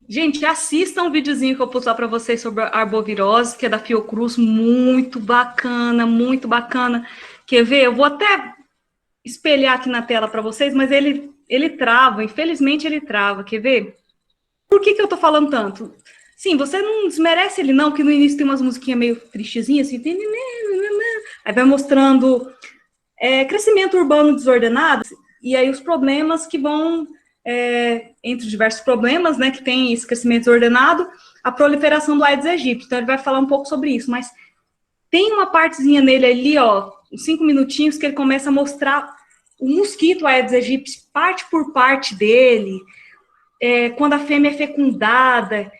Gente, assistam um videozinho que eu vou postar para vocês sobre a arbovirose, que é da Fiocruz, muito bacana, muito bacana. Quer ver? Eu vou até espelhar aqui na tela para vocês, mas ele trava, infelizmente ele trava. Quer ver? Por que eu tô falando tanto? Sim, você não desmerece ele não, que no início tem umas musiquinhas meio tristezinhas, assim, aí vai mostrando crescimento urbano desordenado, e aí os problemas que vão, entre diversos problemas, né, que tem esse crescimento desordenado, a proliferação do Aedes aegypti. Então ele vai falar um pouco sobre isso, mas tem uma partezinha nele ali, ó, uns 5 minutinhos, que ele começa a mostrar o mosquito Aedes aegypti, parte por parte dele, quando a fêmea é fecundada,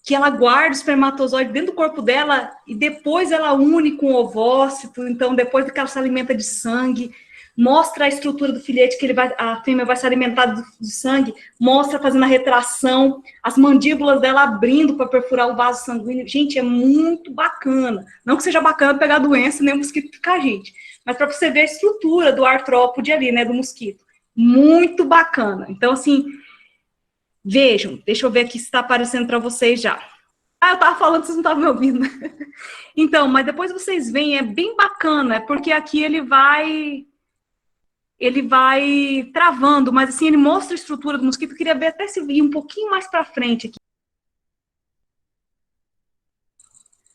que ela guarda o espermatozoide dentro do corpo dela e depois ela une com o ovócito, então depois que ela se alimenta de sangue, mostra a estrutura do filhote, que a fêmea vai se alimentar do sangue, mostra fazendo a retração, as mandíbulas dela abrindo para perfurar o vaso sanguíneo. Gente, é muito bacana. Não que seja bacana pegar a doença, nem o mosquito picar a gente, mas para você ver a estrutura do artrópode ali, né, do mosquito. Muito bacana. Então, assim, vejam, deixa eu ver aqui se está aparecendo para vocês já. Ah, eu estava falando, vocês não estavam me ouvindo. Então, mas depois vocês veem, é bem bacana, porque aqui ele vai travando, mas assim, ele mostra a estrutura do mosquito. Eu queria ver até se ir um pouquinho mais para frente aqui.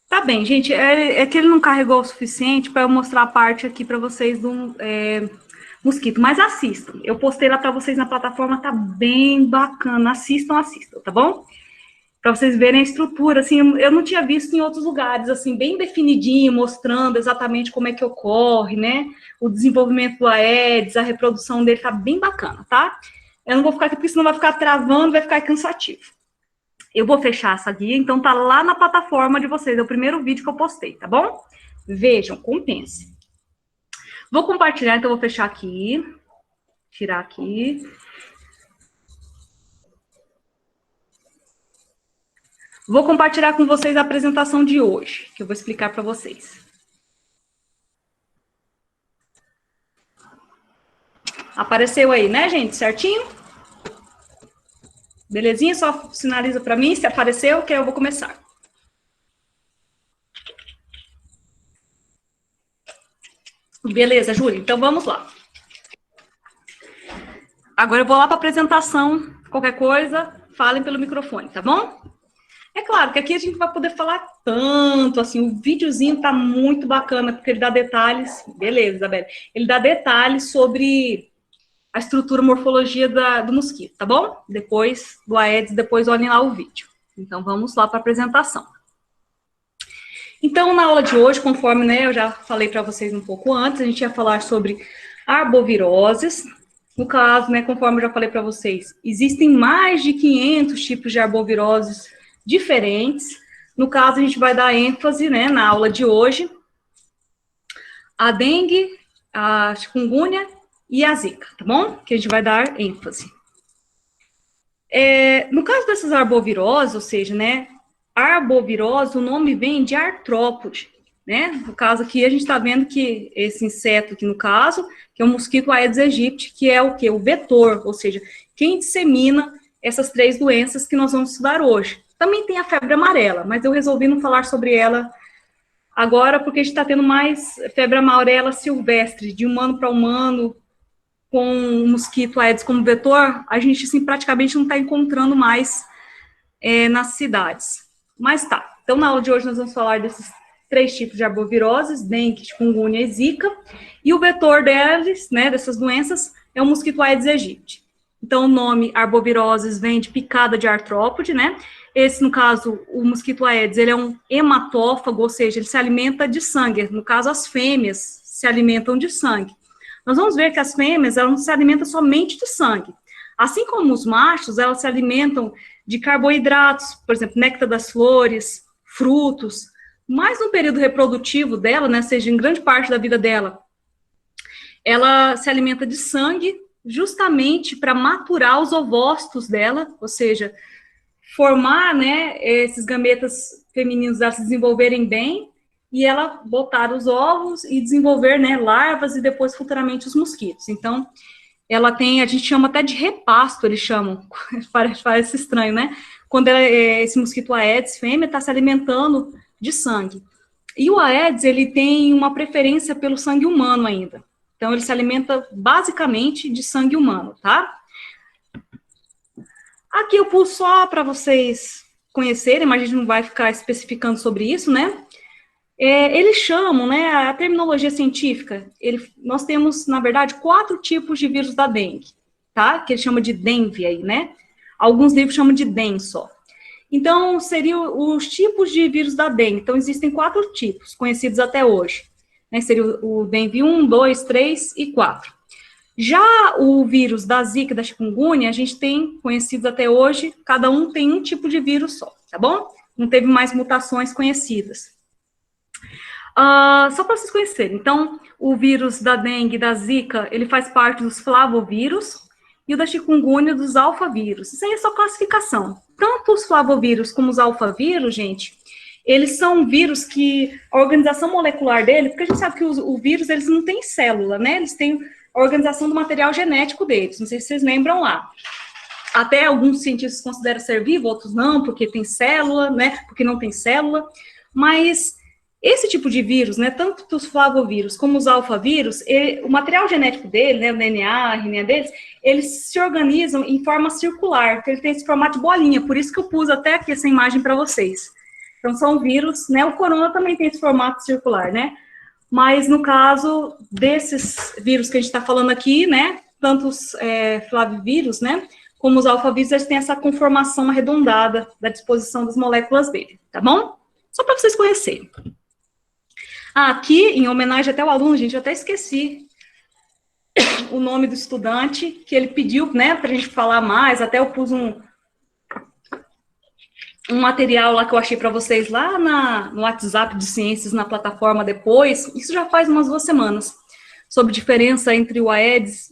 Tá bem, gente, é que ele não carregou o suficiente para eu mostrar a parte aqui para vocês do mosquito, mas assistam. Eu postei lá para vocês na plataforma, tá bem bacana. Assistam, tá bom? Para vocês verem a estrutura, assim, eu não tinha visto em outros lugares, assim, bem definidinho, mostrando exatamente como é que ocorre, né, o desenvolvimento do Aedes, a reprodução dele, tá bem bacana, tá? Eu não vou ficar aqui, porque senão vai ficar travando, vai ficar cansativo. Eu vou fechar essa guia, então tá lá na plataforma de vocês, é o primeiro vídeo que eu postei, tá bom? Vejam, compense. Vou compartilhar, então eu vou fechar aqui, tirar aqui. Vou compartilhar com vocês a apresentação de hoje, que eu vou explicar para vocês. Apareceu aí, né, gente? Certinho? Belezinha? Só sinaliza para mim se apareceu, que eu vou começar. Beleza, Júlia? Então vamos lá. Agora eu vou lá para a apresentação. Qualquer coisa, falem pelo microfone, tá bom? É claro que aqui a gente vai poder falar tanto, assim, o videozinho tá muito bacana, porque ele dá detalhes. Beleza, Isabela. Ele dá detalhes sobre a estrutura, morfologia do mosquito, tá bom? Depois do Aedes, depois olhem lá o vídeo. Então vamos lá para a apresentação. Então, na aula de hoje, conforme, né, eu já falei para vocês um pouco antes, a gente ia falar sobre arboviroses. No caso, né, conforme eu já falei para vocês, existem mais de 500 tipos de arboviroses diferentes. No caso, a gente vai dar ênfase, né, na aula de hoje, a dengue, a chikungunya e a zika, tá bom? Que a gente vai dar ênfase. No caso dessas arboviroses, ou seja, né, arbovirose, o nome vem de artrópode, né? No caso aqui, a gente está vendo que esse inseto aqui, no caso, que é o mosquito Aedes aegypti, que é o quê? O vetor, ou seja, quem dissemina essas 3 doenças que nós vamos estudar hoje. Também tem a febre amarela, mas eu resolvi não falar sobre ela agora, porque a gente está tendo mais febre amarela silvestre, de humano para humano, com o mosquito Aedes como vetor, a gente assim, praticamente não está encontrando mais nas cidades. Mas tá, então na aula de hoje nós vamos falar desses 3 tipos de arboviroses, dengue, chikungunya e zika, e o vetor deles, né, dessas doenças, é o mosquito Aedes aegypti. Então o nome arboviroses vem de picada de artrópode, né? Esse, no caso, o mosquito Aedes, ele é um hematófago, ou seja, ele se alimenta de sangue. No caso, as fêmeas se alimentam de sangue. Nós vamos ver que as fêmeas, elas não se alimentam somente de sangue. Assim como os machos, elas se alimentam de carboidratos, por exemplo, néctar das flores, frutos, mas no período reprodutivo dela, né, seja em grande parte da vida dela, ela se alimenta de sangue justamente para maturar os ovócitos dela, ou seja, formar, né, esses gametas femininos a se desenvolverem bem e ela botar os ovos e desenvolver, né, larvas e depois futuramente os mosquitos. Então, ela tem, a gente chama até de repasto, eles chamam, parece estranho, né? Quando esse mosquito Aedes fêmea está se alimentando de sangue. E o Aedes, ele tem uma preferência pelo sangue humano ainda. Então, ele se alimenta basicamente de sangue humano, tá? Aqui eu pus só para vocês conhecerem, mas a gente não vai ficar especificando sobre isso, né? Eles chamam, né, a terminologia científica, nós temos, na verdade, 4 tipos de vírus da dengue, tá? Que eles chamam de dengue aí, né? Alguns livros chamam de DEN só. Então, seriam os tipos de vírus da dengue. Então, existem 4 tipos, conhecidos até hoje. Né? Seria o dengue 1, 2, 3 e 4. Já o vírus da Zika e da chikungunya, a gente tem conhecidos até hoje, cada um tem um tipo de vírus só, tá bom? Não teve mais mutações conhecidas. Só para vocês conhecerem, então, o vírus da dengue e da Zika, ele faz parte dos flavovírus, e o da chikungunya dos alfavírus. Isso aí é só classificação. Tanto os flavovírus como os alfavírus, gente, eles são vírus que a organização molecular dele, porque a gente sabe que o vírus, eles não têm célula, né? Eles têm a organização do material genético deles. Não sei se vocês lembram lá. Até alguns cientistas consideram ser vivo, outros não, porque tem célula, né? Porque não tem célula. Mas esse tipo de vírus, né, tanto os flavovírus como os alfavírus, o material genético dele, né, o DNA, a RNA deles, eles se organizam em forma circular, então ele tem esse formato de bolinha, por isso que eu pus até aqui essa imagem para vocês. Então são vírus, né, o corona também tem esse formato circular, né, mas no caso desses vírus que a gente está falando aqui, né, tanto os flavivírus, né, como os alfavírus, eles têm essa conformação arredondada da disposição das moléculas dele, tá bom? Só para vocês conhecerem. Aqui, em homenagem até ao aluno, gente, eu até esqueci o nome do estudante, que ele pediu, né, para a gente falar mais, até eu pus um material lá que eu achei para vocês lá no WhatsApp de Ciências, na plataforma depois, isso já faz umas 2 semanas, sobre a diferença entre o Aedes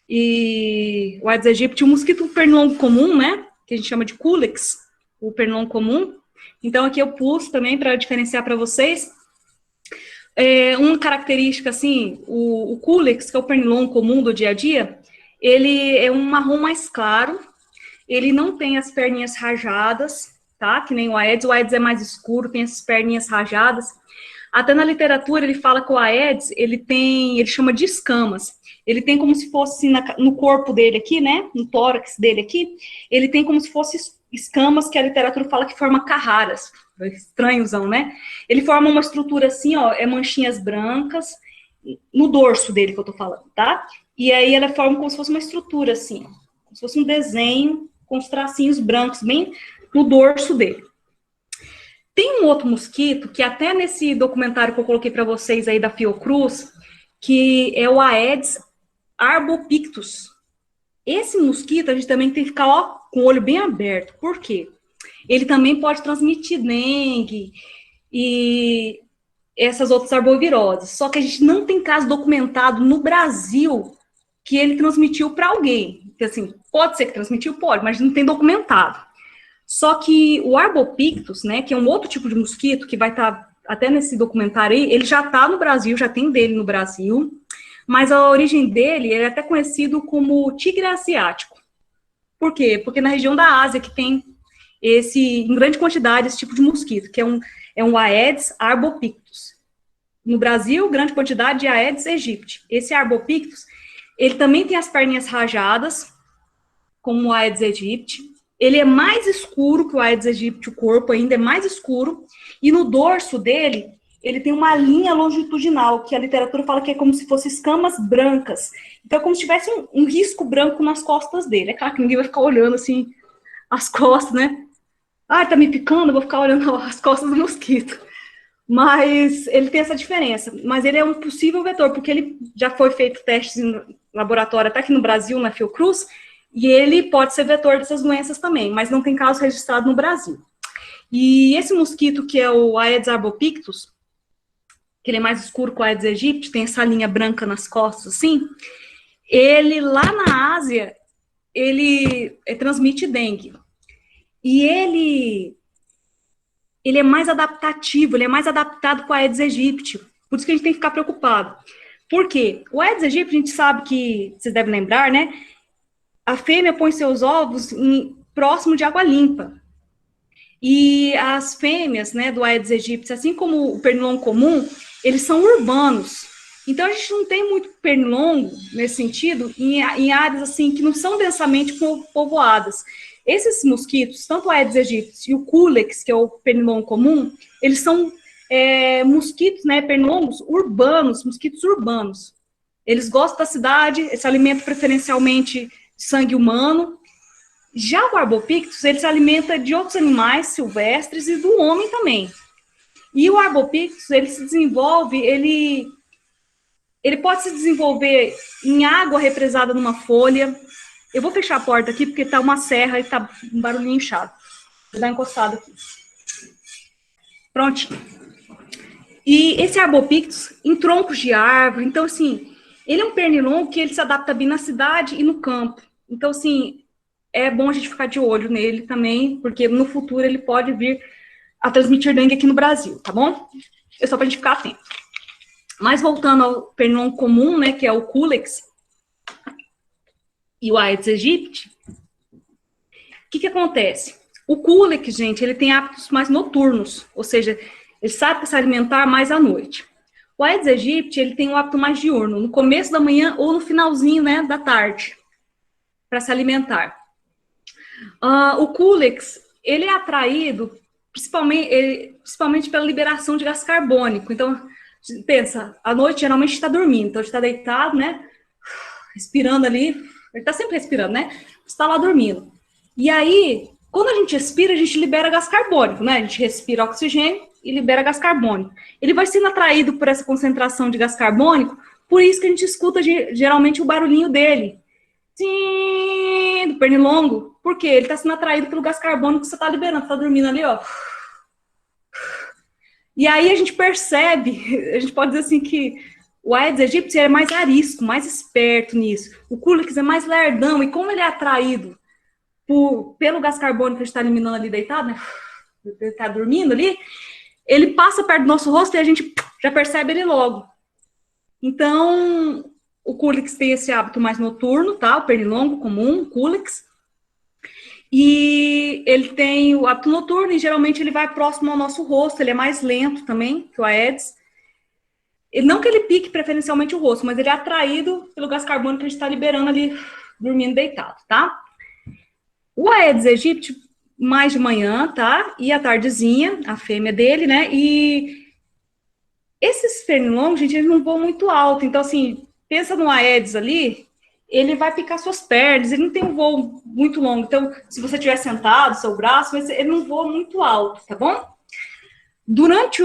e o Aedes aegypti, o mosquito pernilongo comum, né, que a gente chama de Culex, o pernilongo comum. Então, aqui eu pus também para diferenciar para vocês. Uma característica, assim, o Culex, que é o pernilongo comum do dia a dia, ele é um marrom mais claro, ele não tem as perninhas rajadas, tá? Que nem o Aedes é mais escuro, tem essas perninhas rajadas. Até na literatura ele fala que o Aedes, ele chama de escamas. Ele tem como se fosse no corpo dele aqui, né? No tórax dele aqui, ele tem como se fosse escamas que a literatura fala que forma carraras. Estranhozão, né? Ele forma uma estrutura assim, ó, manchinhas brancas no dorso dele que eu tô falando, tá? E aí ela forma como se fosse uma estrutura assim, como se fosse um desenho com os tracinhos brancos bem no dorso dele. Tem um outro mosquito que até nesse documentário que eu coloquei para vocês aí da Fiocruz, que é o Aedes arbopictus. Esse mosquito a gente também tem que ficar, ó, com o olho bem aberto. Por quê? Ele também pode transmitir dengue e essas outras arboviroses. Só que a gente não tem caso documentado no Brasil que ele transmitiu para alguém. Porque, assim, pode ser que transmitiu, pode, mas não tem documentado. Só que o arbopictus, né, que é um outro tipo de mosquito que vai estar até nesse documentário aí, ele já está no Brasil, já tem dele no Brasil, mas a origem dele, ele é até conhecido como tigre asiático. Por quê? Porque na região da Ásia que tem em grande quantidade, esse tipo de mosquito, que é um Aedes arbopictus. No Brasil, grande quantidade de Aedes aegypti. Esse arbopictus, ele também tem as perninhas rajadas, como o Aedes aegypti. Ele é mais escuro que o Aedes aegypti, o corpo ainda é mais escuro, e no dorso dele, ele tem uma linha longitudinal, que a literatura fala que é como se fossem escamas brancas. Então, é como se tivesse um risco branco nas costas dele. É claro que ninguém vai ficar olhando, assim, as costas, né? Ah, tá me picando, eu vou ficar olhando as costas do mosquito. Mas ele tem essa diferença. Mas ele é um possível vetor, porque ele já foi feito testes em laboratório, até aqui no Brasil, na Fiocruz, e ele pode ser vetor dessas doenças também, mas não tem caso registrado no Brasil. E esse mosquito, que é o Aedes arbopictus, que ele é mais escuro que o Aedes aegypti, tem essa linha branca nas costas, assim, ele, lá na Ásia, ele transmite dengue. E ele é mais adaptativo, ele é mais adaptado com a Aedes aegypti. Por isso que a gente tem que ficar preocupado. Por quê? O Aedes aegypti, a gente sabe que, vocês devem lembrar, né? A fêmea põe seus ovos próximo de água limpa. E as fêmeas, né, do Aedes aegypti, assim como o pernilongo comum, eles são urbanos. Então, a gente não tem muito pernilongo, nesse sentido, em áreas, assim, que não são densamente povoadas. Esses mosquitos, tanto o Aedes aegypti e o Culex, que é o pernilongo comum, eles são mosquitos, né, pernilongos urbanos, mosquitos urbanos. Eles gostam da cidade, se alimentam preferencialmente de sangue humano. Já o Arbopictus, ele se alimenta de outros animais silvestres e do homem também. E o Arbopictus, ele se desenvolve, ele pode se desenvolver em água represada numa folha. Eu vou fechar a porta aqui, porque tá uma serra e tá um barulhinho chato. Vou dar encostado aqui. Prontinho. E esse Arbopictus, em troncos de árvore, então, assim, ele é um pernilongo que ele se adapta bem na cidade e no campo. Então, assim, é bom a gente ficar de olho nele também, porque no futuro ele pode vir a transmitir dengue aqui no Brasil, tá bom? É só pra gente ficar atento. Mas voltando ao pernilongo comum, né, que é o Culex e o Aedes aegypti, o que acontece? O Culex, gente, ele tem hábitos mais noturnos, ou seja, ele sabe se alimentar mais à noite. O Aedes aegypti, ele tem um hábito mais diurno, no começo da manhã ou no finalzinho, né, da tarde, para se alimentar. O Culex, ele é atraído principalmente pela liberação de gás carbônico. Então, pensa, à noite geralmente está dormindo, então está deitado, né, respirando ali, ele está sempre respirando, né, está lá dormindo. E aí, quando a gente respira, a gente libera gás carbônico, né, a gente respira oxigênio e libera gás carbônico. Ele vai sendo atraído por essa concentração de gás carbônico, por isso que a gente escuta geralmente o barulhinho dele, sim, do pernilongo. Por quê? Ele está sendo atraído pelo gás carbônico que você está liberando, está dormindo ali, ó. E aí a gente percebe, a gente pode dizer assim que o Aedes aegypti é mais arisco, mais esperto nisso. O Culex é mais lerdão, e como ele é atraído pelo gás carbônico que a gente está eliminando ali deitado, né? Ele está dormindo ali, ele passa perto do nosso rosto e a gente já percebe ele logo. Então, o Culex tem esse hábito mais noturno, tá? O pernilongo comum, o Culex. E ele tem o hábito noturno e geralmente ele vai próximo ao nosso rosto, ele é mais lento também que o Aedes. Não que ele pique preferencialmente o rosto, mas ele é atraído pelo gás carbônico que a gente está liberando ali, dormindo deitado, tá? O Aedes aegypti, mais de manhã, tá? E à tardezinha, a fêmea dele, né? E esses pernilongos, gente, eles não voam muito alto. Então, assim, pensa no Aedes ali, ele vai picar suas pernas, ele não tem um voo muito longo. Então, se você estiver sentado, seu braço, ele não voa muito alto, tá bom? Durante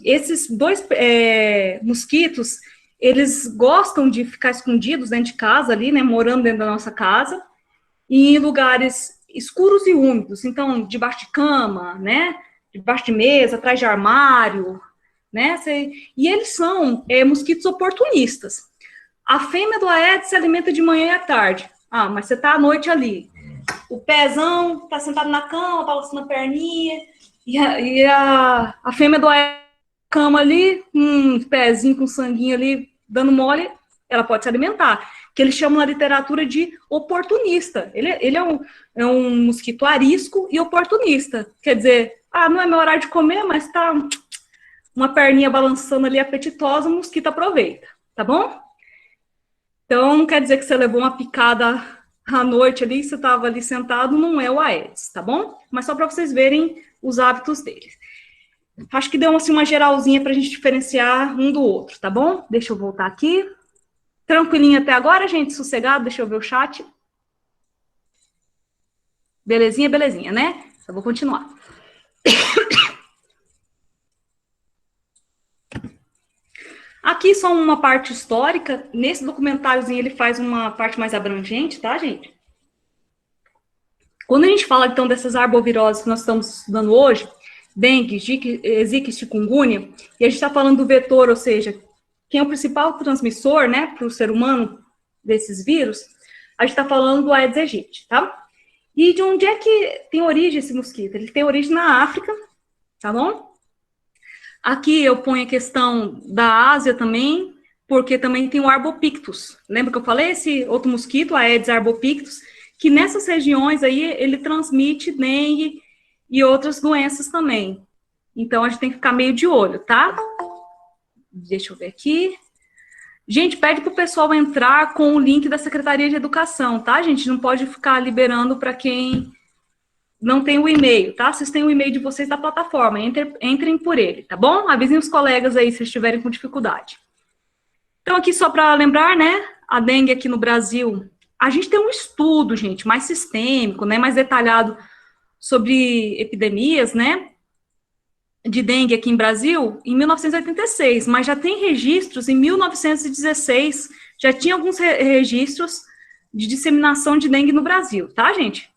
esses dois mosquitos, eles gostam de ficar escondidos dentro de casa ali, né, morando dentro da nossa casa, em lugares escuros e úmidos. Então, debaixo de cama, né, debaixo de mesa, atrás de armário, né, e eles são mosquitos oportunistas. A fêmea do Aedes se alimenta de manhã e à tarde. Ah, mas você tá à noite ali. O pezão tá sentado na cama, balançando a perninha, e a fêmea do Aedes cama ali, pezinho com sanguinho ali, dando mole, ela pode se alimentar. Que eles chamam na literatura de oportunista. Ele é um mosquito arisco e oportunista. Quer dizer, não é meu horário de comer, mas tá uma perninha balançando ali apetitosa, o mosquito aproveita, tá bom? Então, não quer dizer que você levou uma picada à noite ali, você estava ali sentado, não é o Aedes, tá bom? Mas só para vocês verem os hábitos deles. Acho que deu assim, uma geralzinha para a gente diferenciar um do outro, tá bom? Deixa eu voltar aqui. Tranquilinho até agora, gente? Sossegado? Deixa eu ver o chat. Belezinha, belezinha, né? Eu vou continuar. Aqui só uma parte histórica. Nesse documentáriozinho ele faz uma parte mais abrangente, tá, gente? Quando a gente fala, então, dessas arboviroses que nós estamos estudando hoje, dengue, zika e chikungunya, e a gente está falando do vetor, ou seja, quem é o principal transmissor, né, para o ser humano desses vírus, a gente está falando do Aedes aegypti, tá? E de onde é que tem origem esse mosquito? Ele tem origem na África, tá bom? Aqui eu ponho a questão da Ásia também, porque também tem o Arbopictus. Lembra que eu falei esse outro mosquito, a Aedes arbopictus, que nessas regiões aí ele transmite dengue e outras doenças também. Então a gente tem que ficar meio de olho, tá? Deixa eu ver aqui. Gente, pede para o pessoal entrar com o link da Secretaria de Educação, tá, gente? Não pode ficar liberando para quem não tem o e-mail, tá? Vocês têm o e-mail de vocês da plataforma, entrem por ele, tá bom? Avisem os colegas aí se estiverem com dificuldade. Então, aqui só para lembrar, né, a dengue aqui no Brasil, a gente tem um estudo, gente, mais sistêmico, né, mais detalhado sobre epidemias, né, de dengue aqui em Brasil em 1986, mas já tem registros em 1916, já tinha alguns registros de disseminação de dengue no Brasil, tá, gente?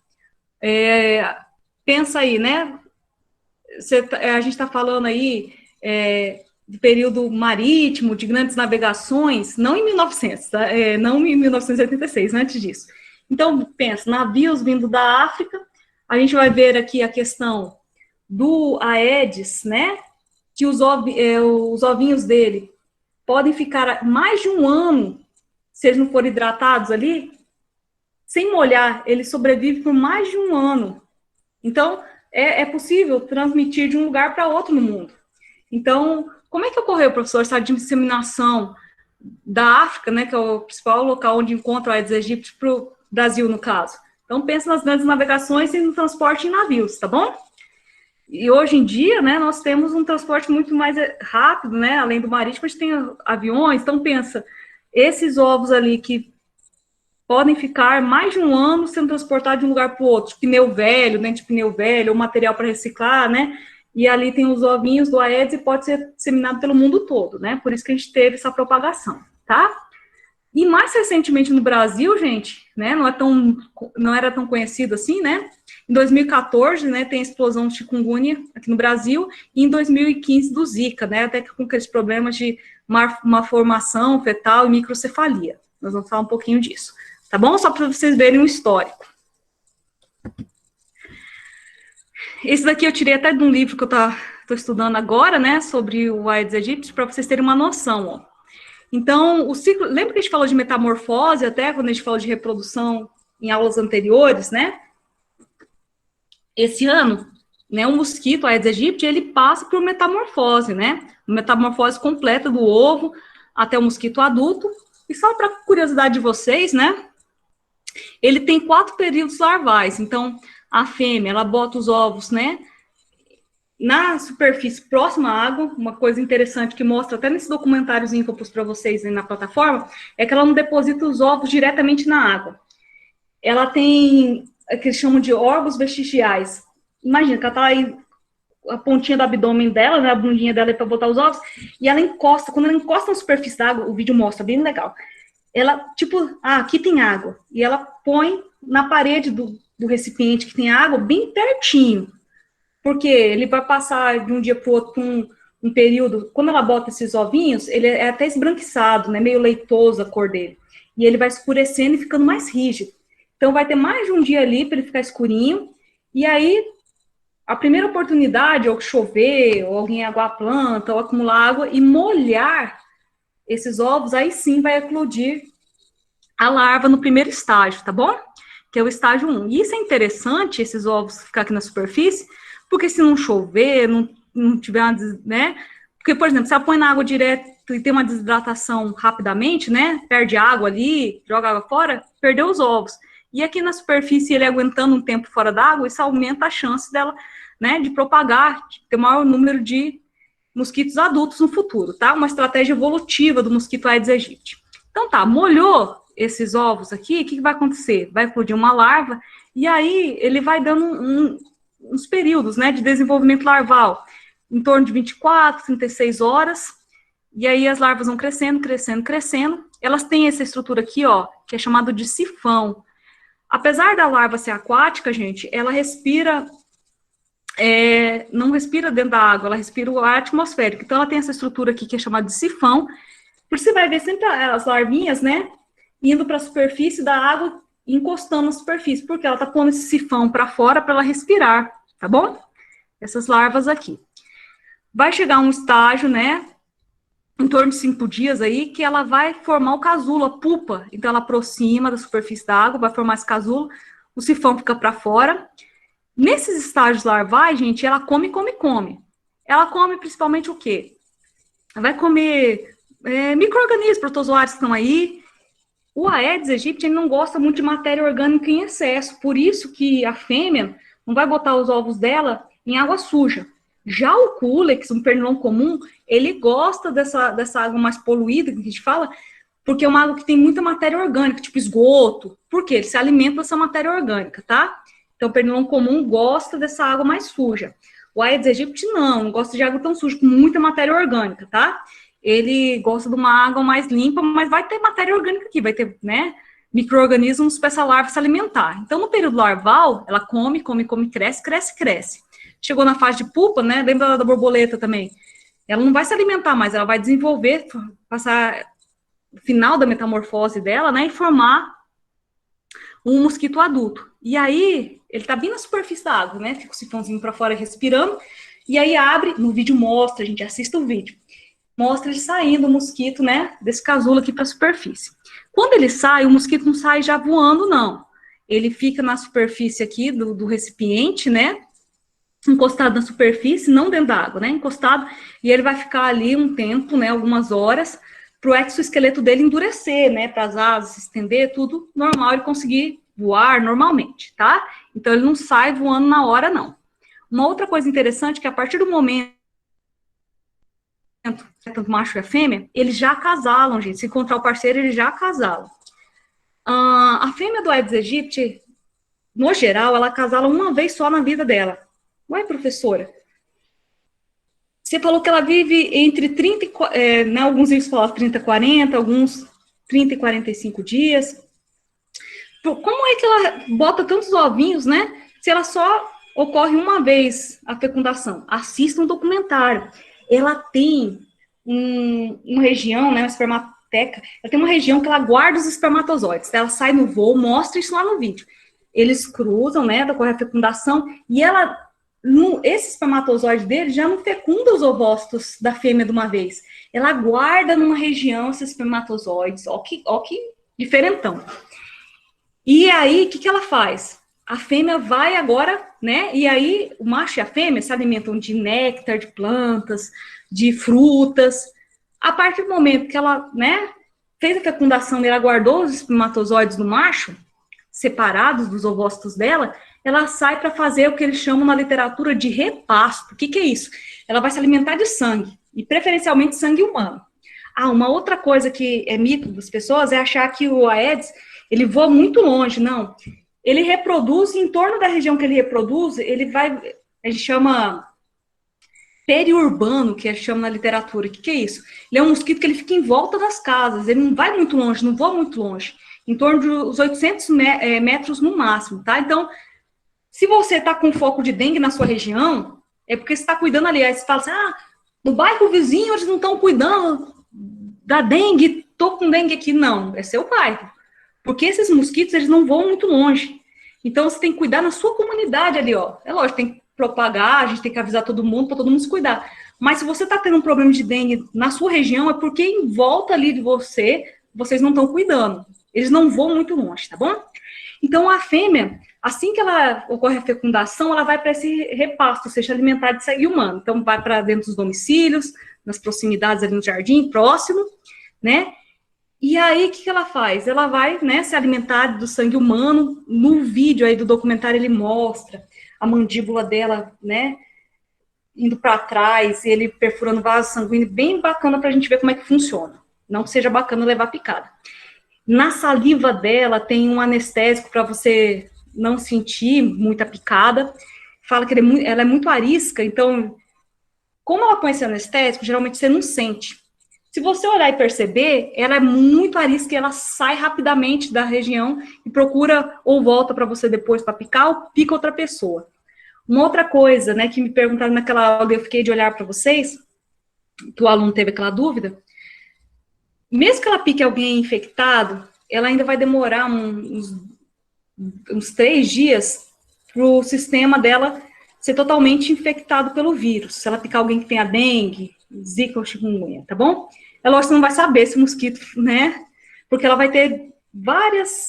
Pensa aí, né? A gente está falando aí de período marítimo, de grandes navegações, não em 1900, tá? Não em 1986, antes disso. Então, pensa, navios vindo da África, a gente vai ver aqui a questão do Aedes, né? Que os ovinhos dele podem ficar mais de um ano, se eles não forem hidratados ali, sem molhar, ele sobrevive por mais de um ano. Então, é possível transmitir de um lugar para outro no mundo. Então, como é que ocorreu, professor, essa disseminação da África, né, que é o principal local onde encontra o Aedes aegypti, para o Brasil, no caso? Então, pensa nas grandes navegações e no transporte em navios, tá bom? E hoje em dia, né, nós temos um transporte muito mais rápido, né, além do marítimo, a gente tem aviões, então pensa, esses ovos ali que podem ficar mais de um ano sendo transportados de um lugar para o outro, pneu velho, dentro de pneu velho, ou material para reciclar, né, e ali tem os ovinhos do Aedes e pode ser disseminado pelo mundo todo, né, por isso que a gente teve essa propagação, tá? E mais recentemente no Brasil, gente, né, não era tão conhecido assim, né, em 2014, né, tem a explosão de chikungunya aqui no Brasil, e em 2015 do Zika, né, até com aqueles problemas de malformação fetal e microcefalia. Nós vamos falar um pouquinho disso, tá bom? Só para vocês verem o histórico. Esse daqui eu tirei até de um livro que eu estou estudando agora, né, sobre o Aedes aegypti, para vocês terem uma noção, ó. Então, o ciclo, lembra que a gente falou de metamorfose, até quando a gente falou de reprodução em aulas anteriores, né? Esse ano, né, o mosquito, Aedes aegypti, ele passa por metamorfose, né? Metamorfose completa do ovo até o mosquito adulto. E só para curiosidade de vocês, né? Ele tem 4 períodos larvais. Então, a fêmea, ela bota os ovos, né, na superfície próxima à água. Uma coisa interessante que mostra até nesse documentáriozinho que eu pus para vocês aí na plataforma, é que ela não deposita os ovos diretamente na água. Ela tem o que eles chamam de órgãos vestigiais. Imagina que ela tá aí, a pontinha do abdômen dela, né, a bundinha dela é para botar os ovos, e ela encosta, quando ela encosta na superfície da água, o vídeo mostra, bem legal. Ela, tipo, aqui tem água, e ela põe na parede do recipiente que tem água, bem pertinho. Porque ele vai passar de um dia para o outro um período, quando ela bota esses ovinhos, ele é até esbranquiçado, né, meio leitoso a cor dele. E ele vai escurecendo e ficando mais rígido. Então, vai ter mais de um dia ali para ele ficar escurinho. E aí, a primeira oportunidade, ou chover, ou alguém aguar a planta, ou acumular água e molhar esses ovos, aí sim vai eclodir a larva no primeiro estágio, tá bom? Que é o estágio 1. E isso é interessante, esses ovos ficar aqui na superfície, porque se não chover, não tiver uma, né? Porque, por exemplo, se ela põe na água direto e tem uma desidratação rapidamente, né? Perde água ali, joga água fora, perdeu os ovos. E aqui na superfície, ele aguentando um tempo fora d'água, isso aumenta a chance dela, né, de propagar, de ter maior número de mosquitos adultos no futuro, tá? Uma estratégia evolutiva do mosquito Aedes aegypti. Então tá, molhou esses ovos aqui, o que vai acontecer? Vai eclodir uma larva, e aí ele vai dando uns períodos, né, de desenvolvimento larval, em torno de 24, 36 horas, e aí as larvas vão crescendo, crescendo, crescendo. Elas têm essa estrutura aqui, ó, que é chamado de sifão. Apesar da larva ser aquática, gente, ela respira, não respira dentro da água, ela respira o ar atmosférico. Então, ela tem essa estrutura aqui que é chamada de sifão. Por isso, você vai ver sempre as larvinhas, né, indo para a superfície da água, encostando na superfície, porque ela está pondo esse sifão para fora para ela respirar, tá bom? Essas larvas aqui. vai chegar um estágio, né, em torno de 5 dias aí, que ela vai formar o casulo, a pupa. Então, ela aproxima da superfície da água, vai formar esse casulo, o sifão fica para fora. Nesses estágios larvais, gente, ela come, come, come. Ela come principalmente o quê? Ela vai comer micro-organismos, protozoários que estão aí. O Aedes aegypti não gosta muito de matéria orgânica em excesso, por isso que a fêmea não vai botar os ovos dela em água suja. Já o Culex, um pernilongo comum, ele gosta dessa água mais poluída, que a gente fala, porque é uma água que tem muita matéria orgânica, tipo esgoto. Por quê? Ele se alimenta dessa matéria orgânica, tá? Então, o pernilongo comum gosta dessa água mais suja. O Aedes aegypti não gosta de água tão suja, com muita matéria orgânica, tá? Ele gosta de uma água mais limpa, mas vai ter matéria orgânica aqui, vai ter, né, micro-organismos para essa larva se alimentar. Então, no período larval, ela come, come, come, cresce, cresce, cresce. Chegou na fase de pupa, né, lembra da borboleta também, ela não vai se alimentar mais, ela vai desenvolver, passar o final da metamorfose dela, né, e formar um mosquito adulto. E aí, ele tá bem na superfície da água, né, fica o sifãozinho para fora respirando, e aí abre, no vídeo mostra, a gente assista o vídeo, mostra ele saindo, o mosquito, né, desse casulo aqui para a superfície. Quando ele sai, o mosquito não sai já voando, não. Ele fica na superfície aqui do recipiente, né, encostado na superfície, não dentro da água, né, encostado, e ele vai ficar ali um tempo, né, algumas horas, para o exoesqueleto dele endurecer, né, para as asas se estender, tudo normal, ele conseguir voar normalmente, tá? Então, ele não sai voando na hora, não. Uma outra coisa interessante é que a partir do momento tanto o macho e a fêmea, eles já acasalam, gente. Se encontrar o parceiro, eles já acasalam. A fêmea do Aedes aegypti, no geral, ela acasala uma vez só na vida dela. Ué, professora, você falou que ela vive entre 30 e... né, alguns livros falam 30 e 40, alguns 30 e 45 dias. Como é que ela bota tantos ovinhos, né? Se ela só ocorre uma vez a fecundação? Assista um documentário. Ela tem uma região, né, uma espermateca, ela tem uma região que ela guarda os espermatozoides. Ela sai no voo, mostra isso lá no vídeo. Eles cruzam, né, ocorre a fecundação, e ela, esse espermatozoide dele já não fecunda os ovócitos da fêmea de uma vez. Ela guarda numa região esses espermatozoides, ó que diferentão. E aí, o que ela faz? A fêmea vai agora, né? E aí, o macho e a fêmea se alimentam de néctar, de plantas, de frutas. A partir do momento que ela, né, fez a fecundação e ela guardou os espermatozoides do macho, separados dos ovócitos dela, ela sai para fazer o que eles chamam na literatura de repasto. O que é isso? Ela vai se alimentar de sangue, e preferencialmente sangue humano. Uma outra coisa que é mito das pessoas é achar que o Aedes, ele voa muito longe. Não. Ele reproduz, em torno da região que ele reproduz, ele vai, a gente chama periurbano, que a gente chama na literatura. O que é isso? Ele é um mosquito que ele fica em volta das casas, ele não vai muito longe, não voa muito longe, em torno dos 800 metros no máximo, tá? Então, se você tá com foco de dengue na sua região, é porque você está cuidando ali. Aí você fala assim, no bairro vizinho eles não estão cuidando da dengue, tô com dengue aqui. Não, é seu bairro. Porque esses mosquitos, eles não voam muito longe. Então, você tem que cuidar na sua comunidade ali, ó. É lógico, tem que propagar, a gente tem que avisar todo mundo, para todo mundo se cuidar. Mas se você está tendo um problema de dengue na sua região, é porque em volta ali de você, vocês não estão cuidando. Eles não voam muito longe, tá bom? Então, a fêmea, assim que ela ocorre a fecundação, ela vai para esse repasto, ou seja, alimentar de sangue humano. Então, vai para dentro dos domicílios, nas proximidades ali no jardim, próximo, né? E aí, o que ela faz? Ela vai, né, se alimentar do sangue humano. No vídeo aí do documentário, ele mostra a mandíbula dela, né, indo para trás, ele perfurando vaso sanguíneo, bem bacana para a gente ver como é que funciona. Não que seja bacana levar picada. Na saliva dela tem um anestésico para você não sentir muita picada. Fala que ela é muito arisca, então, como ela põe esse anestésico, geralmente você não sente. Se você olhar e perceber, ela é muito arisca e ela sai rapidamente da região e procura ou volta para você depois para picar ou pica outra pessoa. Uma outra coisa, né, que me perguntaram naquela aula, eu fiquei de olhar para vocês, que o aluno teve aquela dúvida, mesmo que ela pique alguém infectado, ela ainda vai demorar uns 3 dias para o sistema dela ser totalmente infectado pelo vírus. Se ela picar alguém que tem a dengue, zika ou chikungunya, tá bom? É lógico que você não vai saber esse mosquito, né? Porque ela vai ter várias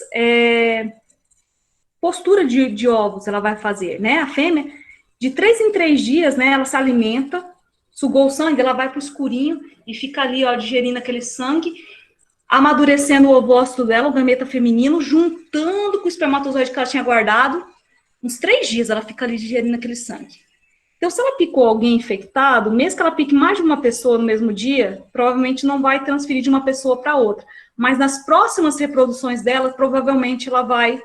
posturas de ovos, ela vai fazer, né? A fêmea, de 3 em 3 dias, né? Ela se alimenta, sugou o sangue, ela vai pro escurinho e fica ali, ó, digerindo aquele sangue, amadurecendo o ovócito dela, o gameta feminino, juntando com o espermatozoide que ela tinha guardado. Uns 3 dias ela fica ali digerindo aquele sangue. Então, se ela picou alguém infectado, mesmo que ela pique mais de uma pessoa no mesmo dia, provavelmente não vai transferir de uma pessoa para outra. Mas nas próximas reproduções dela, provavelmente ela vai,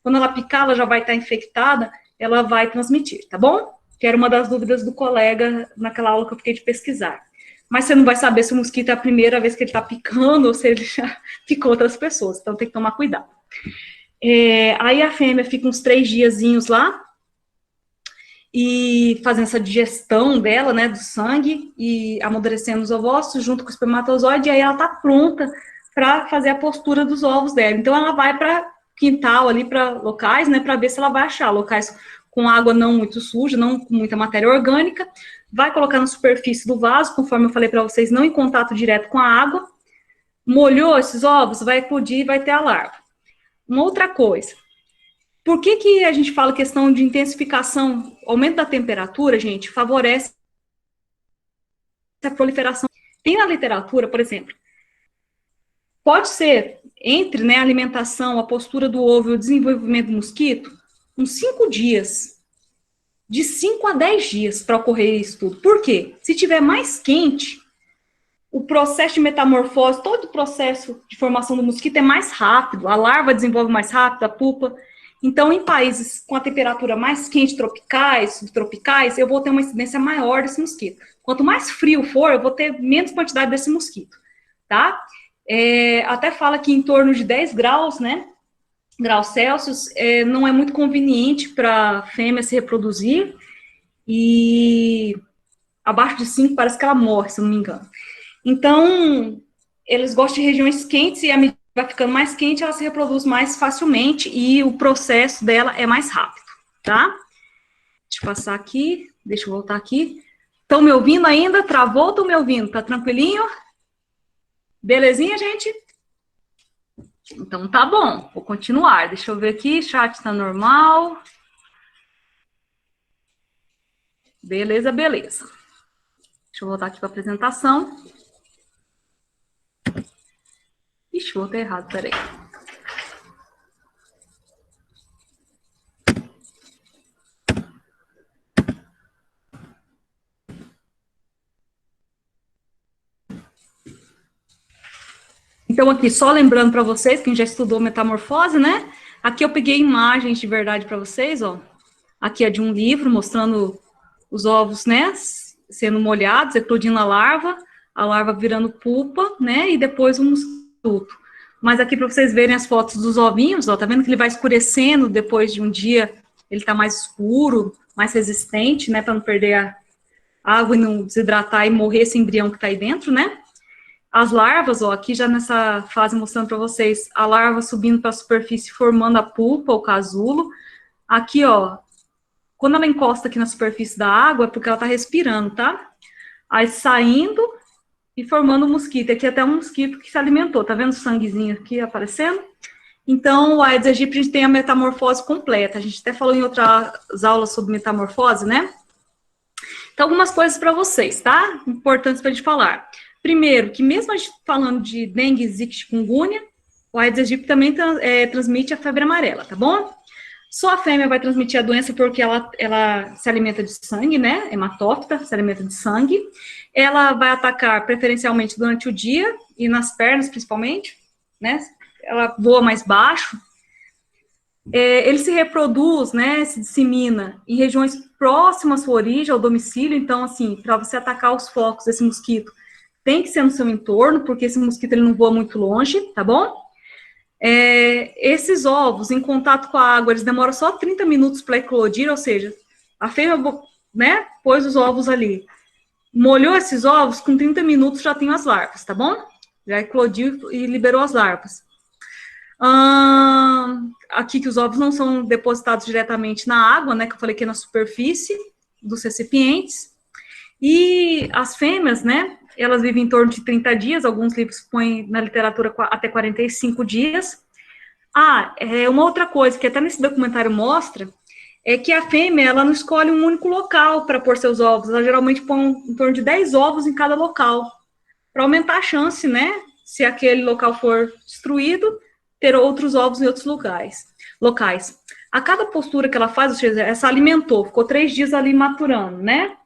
quando ela picar, ela já vai estar infectada, ela vai transmitir, tá bom? Que era uma das dúvidas do colega naquela aula que eu fiquei de pesquisar. Mas você não vai saber se o mosquito é a primeira vez que ele está picando ou se ele já picou outras pessoas, então tem que tomar cuidado. Aí a fêmea fica uns 3 diazinhos lá, e fazendo essa digestão dela, né, do sangue, e amadurecendo os ovócitos junto com o espermatozoide, e aí ela tá pronta para fazer a postura dos ovos dela. Então ela vai para quintal ali, para locais, né, para ver se ela vai achar locais com água não muito suja, não com muita matéria orgânica, vai colocar na superfície do vaso, conforme eu falei para vocês, não em contato direto com a água, molhou esses ovos, vai eclodir e vai ter a larva. Uma outra coisa, por que a gente fala questão de intensificação, aumento da temperatura, gente, favorece a proliferação? Tem na literatura, por exemplo, pode ser entre, né, a alimentação, a postura do ovo e o desenvolvimento do mosquito, uns 5 dias, de 5 a 10 dias para ocorrer isso tudo. Por quê? Se tiver mais quente, o processo de metamorfose, todo o processo de formação do mosquito é mais rápido, a larva desenvolve mais rápido, a pupa. Então, em países com a temperatura mais quente, tropicais, subtropicais, eu vou ter uma incidência maior desse mosquito. Quanto mais frio for, eu vou ter menos quantidade desse mosquito, tá? Até fala que em torno de 10 graus, né, graus Celsius, não é muito conveniente para a fêmea se reproduzir, e abaixo de 5 parece que ela morre, se não me engano. Então, eles gostam de regiões quentes, e à medida que vai ficando mais quente, ela se reproduz mais facilmente, e o processo dela é mais rápido, tá? Deixa eu passar aqui, deixa eu voltar aqui. Estão me ouvindo ainda? Travou ou estão me ouvindo? Tá tranquilinho? Belezinha, gente? Então, tá bom, vou continuar. Deixa eu ver aqui, chat tá normal. Beleza, beleza. Deixa eu voltar aqui para a apresentação. Ixi, voltei errado, peraí. Então, aqui, só lembrando para vocês, quem já estudou metamorfose, né? Aqui eu peguei imagens de verdade para vocês, ó. Aqui é de um livro mostrando os ovos, né? Sendo molhados, eclodindo a larva virando pupa, né? E depois um mosquito. Mas aqui para vocês verem as fotos dos ovinhos, ó, tá vendo que ele vai escurecendo depois de um dia, ele tá mais escuro, mais resistente, né? Para não perder a água e não desidratar e morrer esse embrião que tá aí dentro, né? As larvas, ó, aqui já nessa fase mostrando para vocês, a larva subindo para a superfície, formando a pupa, o casulo. Aqui, ó, quando ela encosta aqui na superfície da água, é porque ela tá respirando, tá? Aí saindo e formando um mosquito. Aqui até um mosquito que se alimentou, tá vendo o sanguezinho aqui aparecendo? Então, o Aedes aegypti, a gente tem a metamorfose completa. A gente até falou em outras aulas sobre metamorfose, né? Então, algumas coisas para vocês, tá? Importantes para a gente falar. Primeiro, que mesmo a gente falando de dengue, zika, chikungunya, o Aedes aegypti também transmite a febre amarela, tá bom? Só a fêmea vai transmitir a doença porque ela se alimenta de sangue, né? Hematófita, se alimenta de sangue. Ela vai atacar preferencialmente durante o dia e nas pernas, principalmente, né? Ela voa mais baixo. Ele se reproduz, né? Se dissemina em regiões próximas à sua origem, ao domicílio. Então, assim, para você atacar os focos desse mosquito, tem que ser no seu entorno, porque esse mosquito ele não voa muito longe, tá bom? Esses ovos, em contato com a água, eles demoram só 30 minutos para eclodir, ou seja, a fêmea, né, pôs os ovos ali, molhou esses ovos, com 30 minutos já tem as larvas, tá bom? Já eclodiu e liberou as larvas. Aqui que os ovos não são depositados diretamente na água, né, que eu falei que é na superfície, dos recipientes. E as fêmeas, né, elas vivem em torno de 30 dias, alguns livros põem na literatura até 45 dias. Uma outra coisa que até nesse documentário mostra, é que a fêmea, ela não escolhe um único local para pôr seus ovos, ela geralmente põe em torno de 10 ovos em cada local, para aumentar a chance, né, se aquele local for destruído, ter outros ovos em outros locais. A cada postura que ela faz, ou seja, ela se alimentou, ficou 3 dias ali maturando, né,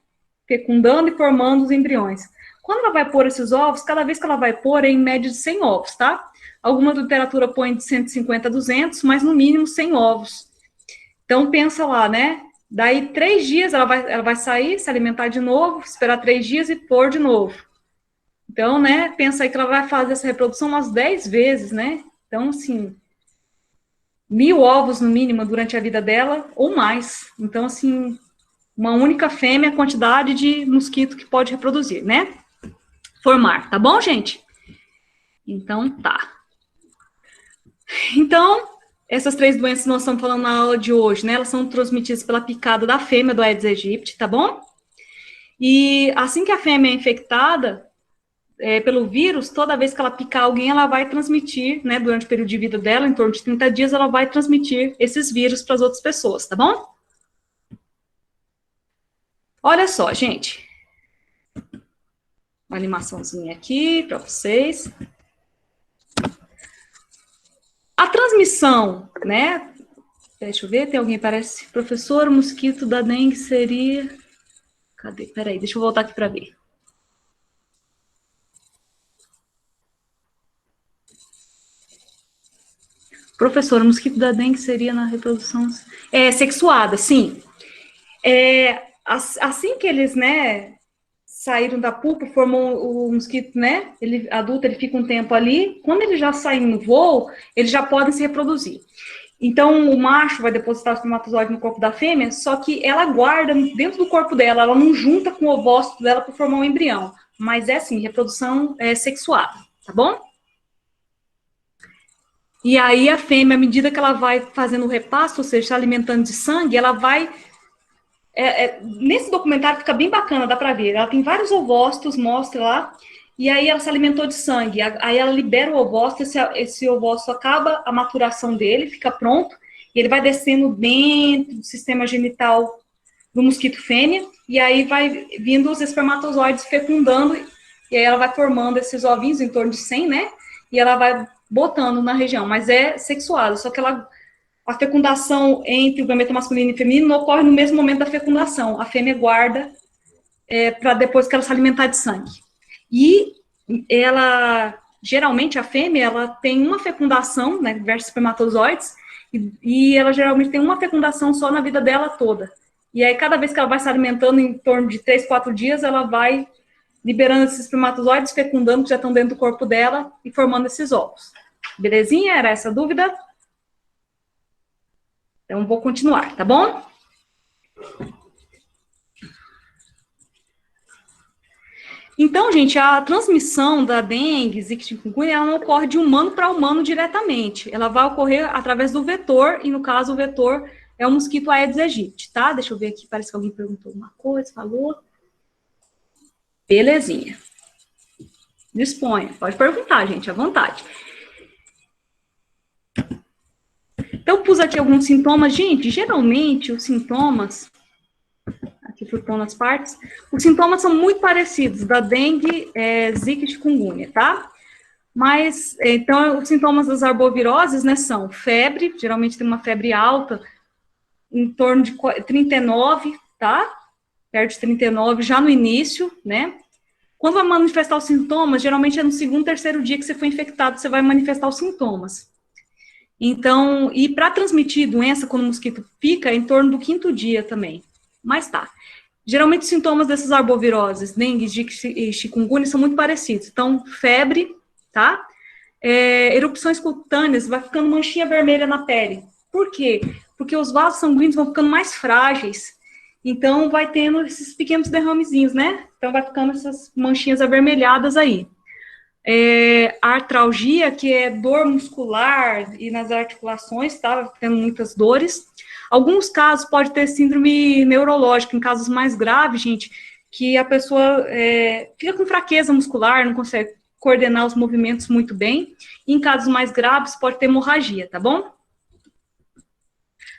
fecundando e formando os embriões. Quando ela vai pôr esses ovos, cada vez que ela vai pôr é em média de 100 ovos, tá? Alguma literatura põe de 150 a 200, mas no mínimo 100 ovos. Então, pensa lá, né? Daí, 3 dias ela vai sair, se alimentar de novo, esperar 3 dias e pôr de novo. Então, né, pensa aí que ela vai fazer essa reprodução umas 10 vezes, né? Então, assim, 1000 ovos no mínimo durante a vida dela, ou mais. Então, assim, uma única fêmea, a quantidade de mosquito que pode reproduzir, né? Formar, tá bom, gente? Então, tá. Então, essas 3 doenças que nós estamos falando na aula de hoje, né? Elas são transmitidas pela picada da fêmea do Aedes aegypti, tá bom? E assim que a fêmea é infectada pelo vírus, toda vez que ela picar alguém, ela vai transmitir, né? Durante o período de vida dela, em torno de 30 dias, ela vai transmitir esses vírus para as outras pessoas, tá bom? Olha só, gente. Uma animaçãozinha aqui para vocês. A transmissão, né? Deixa eu ver, tem alguém que parece. Professor, o mosquito da dengue seria... Cadê? Peraí, deixa eu voltar aqui para ver. Professor, o mosquito da dengue seria na reprodução... sexuada, sim. Assim que eles, né, saíram da pupa, formou o mosquito, né, adulto, ele fica um tempo ali, quando ele já sai no voo, eles já podem se reproduzir. Então, o macho vai depositar o espermatozoide no corpo da fêmea, só que ela guarda dentro do corpo dela, ela não junta com o ovócito dela para formar um embrião, mas é assim, reprodução sexuada, tá bom? E aí a fêmea, à medida que ela vai fazendo o repasto, ou seja, se alimentando de sangue, ela vai... nesse documentário fica bem bacana, dá pra ver. Ela tem vários ovócitos, mostra lá, e aí ela se alimentou de sangue. Aí ela libera o ovócito, esse ovócito acaba a maturação dele, fica pronto, e ele vai descendo dentro do sistema genital do mosquito fêmea, e aí vai vindo os espermatozoides fecundando, e aí ela vai formando esses ovinhos, em torno de 100, né? E ela vai botando na região, mas é sexuada, só que a fecundação entre o gameta masculino e feminino não ocorre no mesmo momento da fecundação. A fêmea guarda para depois que ela se alimentar de sangue. E geralmente, a fêmea, ela tem uma fecundação, né, diversos espermatozoides, e ela geralmente tem uma fecundação só na vida dela toda. E aí, cada vez que ela vai se alimentando, em torno de 3, 4 dias, ela vai liberando esses espermatozoides, fecundando, que já estão dentro do corpo dela, e formando esses ovos. Belezinha? Era essa a dúvida? Então, vou continuar, tá bom? Então, gente, a transmissão da dengue, zika, chikungunya, ela não ocorre de humano para humano diretamente. Ela vai ocorrer através do vetor, e no caso, o vetor é o mosquito Aedes aegypti, tá? Deixa eu ver aqui, parece que alguém perguntou alguma coisa, falou. Belezinha. Disponha. Pode perguntar, gente, à vontade. Então, pus aqui alguns sintomas. Gente, geralmente, os sintomas... Aqui flutando as partes. Os sintomas são muito parecidos, da dengue, zika e chikungunya, tá? Mas, então, os sintomas das arboviroses, né, são febre, geralmente tem uma febre alta, em torno de 39, tá? Perto de 39, já no início, né? Quando vai manifestar os sintomas, geralmente é no segundo, terceiro dia que você foi infectado, você vai manifestar os sintomas. Então, e para transmitir doença quando o mosquito pica, é em torno do 5º dia também. Mas tá. Geralmente os sintomas dessas arboviroses, dengue, zika e chikungunya, são muito parecidos. Então, febre, tá? Erupções cutâneas, vai ficando manchinha vermelha na pele. Por quê? Porque os vasos sanguíneos vão ficando mais frágeis. Então, vai tendo esses pequenos derramezinhos, né? Então, vai ficando essas manchinhas avermelhadas aí. Artralgia, que é dor muscular e nas articulações, tá? Tendo muitas dores. Alguns casos pode ter síndrome neurológica, em casos mais graves, gente, que a pessoa fica com fraqueza muscular, não consegue coordenar os movimentos muito bem. Em casos mais graves, pode ter hemorragia, tá bom?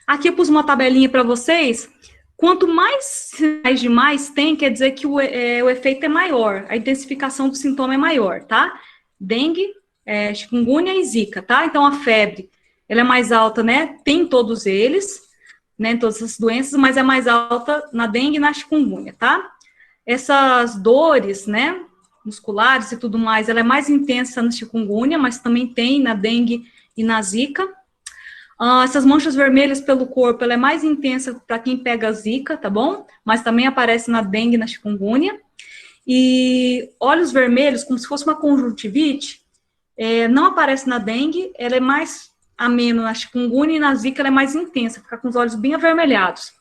Aqui eu pus uma tabelinha para vocês. Quanto mais sinais de mais tem, quer dizer que o efeito é maior, a intensificação do sintoma é maior, tá? Dengue, chikungunya e zika, tá? Então, a febre, ela é mais alta, né? Tem todos eles, né? Todas as doenças, mas é mais alta na dengue e na chikungunya, tá? Essas dores, né? Musculares e tudo mais, ela é mais intensa na chikungunya, mas também tem na dengue e na zika. Essas manchas vermelhas pelo corpo, ela é mais intensa para quem pega a zika, tá bom? Mas também aparece na dengue e na chikungunya. E olhos vermelhos, como se fosse uma conjuntivite, não aparece na dengue, ela é mais ameno na chikungunya e na zika ela é mais intensa, fica com os olhos bem avermelhados.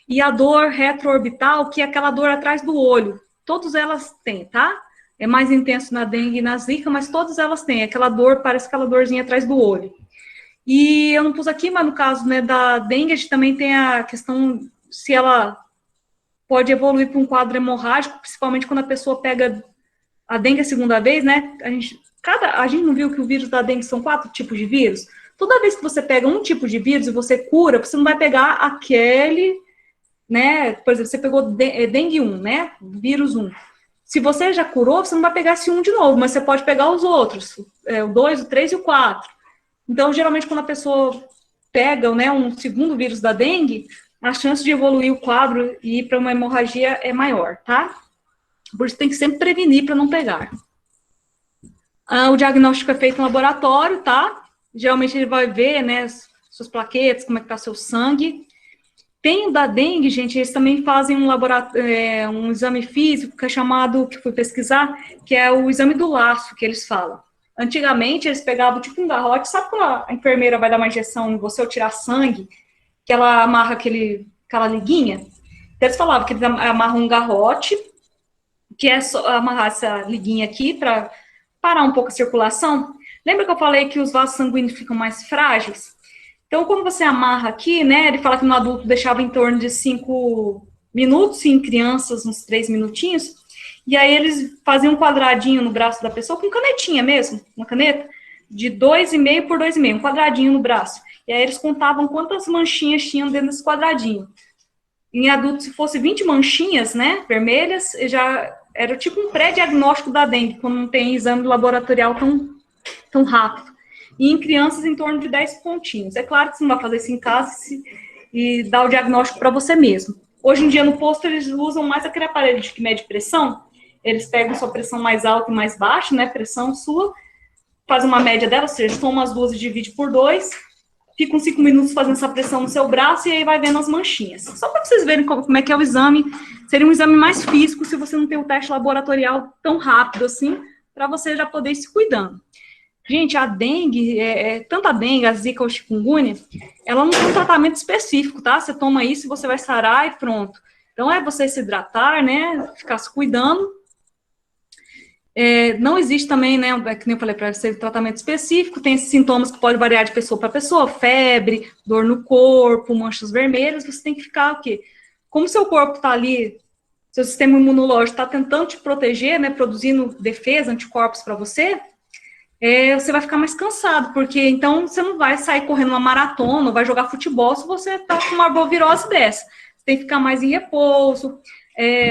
E a dor retroorbital, que é aquela dor atrás do olho, todas elas têm, tá? É mais intenso na dengue e na zika, mas todas elas têm, aquela dor, parece aquela dorzinha atrás do olho. E eu não pus aqui, mas no caso, né, da dengue, a gente também tem a questão se ela pode evoluir para um quadro hemorrágico, principalmente quando a pessoa pega a dengue a segunda vez, né? A gente não viu que o vírus da dengue são 4 tipos de vírus? Toda vez que você pega um tipo de vírus e você cura, você não vai pegar aquele, né? Por exemplo, você pegou dengue 1, né? Vírus 1. Se você já curou, você não vai pegar esse 1 de novo, mas você pode pegar os outros, o 2, o 3 e o 4. Então, geralmente, quando a pessoa pega, né, um segundo vírus da dengue, a chance de evoluir o quadro e ir para uma hemorragia é maior, tá? Por isso tem que sempre prevenir para não pegar. O diagnóstico é feito no laboratório, tá? Geralmente ele vai ver, né, suas plaquetas, como é que tá seu sangue. Tem o da dengue, gente, eles também fazem um exame físico que é chamado, que fui pesquisar, que é o exame do laço, que eles falam. Antigamente, eles pegavam tipo um garrote, sabe quando a enfermeira vai dar uma injeção em você ou tirar sangue, que ela amarra aquela liguinha? Então, eles falavam que eles amarram um garrote, que é só amarrar essa liguinha aqui para parar um pouco a circulação. Lembra que eu falei que os vasos sanguíneos ficam mais frágeis? Então, quando você amarra aqui, né, ele fala que no adulto deixava em torno de 5 minutos, e em crianças uns 3 minutinhos, e aí eles faziam um quadradinho no braço da pessoa, com canetinha mesmo, uma caneta, de 2,5 por 2,5, um quadradinho no braço. E aí eles contavam quantas manchinhas tinham dentro desse quadradinho. Em adulto, se fosse 20 manchinhas, né, vermelhas, já era tipo um pré-diagnóstico da dengue, quando não tem exame laboratorial tão rápido. E em crianças, em torno de 10 pontinhos. É claro que você não vai fazer isso em casa e dar o diagnóstico para você mesmo. Hoje em dia, no posto, eles usam mais aquele aparelho que mede pressão. Eles pegam sua pressão mais alta e mais baixa, né, pressão sua, faz uma média dela, ou seja, toma as duas e divide por 2, fica uns 5 minutos fazendo essa pressão no seu braço e aí vai vendo as manchinhas. Só para vocês verem como é que é o exame, seria um exame mais físico se você não tem o teste laboratorial tão rápido assim, para você já poder ir se cuidando. Gente, a dengue, tanto a dengue, a zika ou a chikungunya, ela não tem um tratamento específico, tá? Você toma isso e você vai sarar e pronto. Então, é você se hidratar, né, ficar se cuidando. Não existe também, né, que nem eu falei, para ser tratamento específico, tem esses sintomas que podem variar de pessoa para pessoa, febre, dor no corpo, manchas vermelhas, você tem que ficar o quê? Como seu corpo está ali, seu sistema imunológico está tentando te proteger, né, produzindo defesa, anticorpos para você, você vai ficar mais cansado, porque então você não vai sair correndo uma maratona, ou vai jogar futebol se você está com uma arbovirose dessa. Você tem que ficar mais em repouso.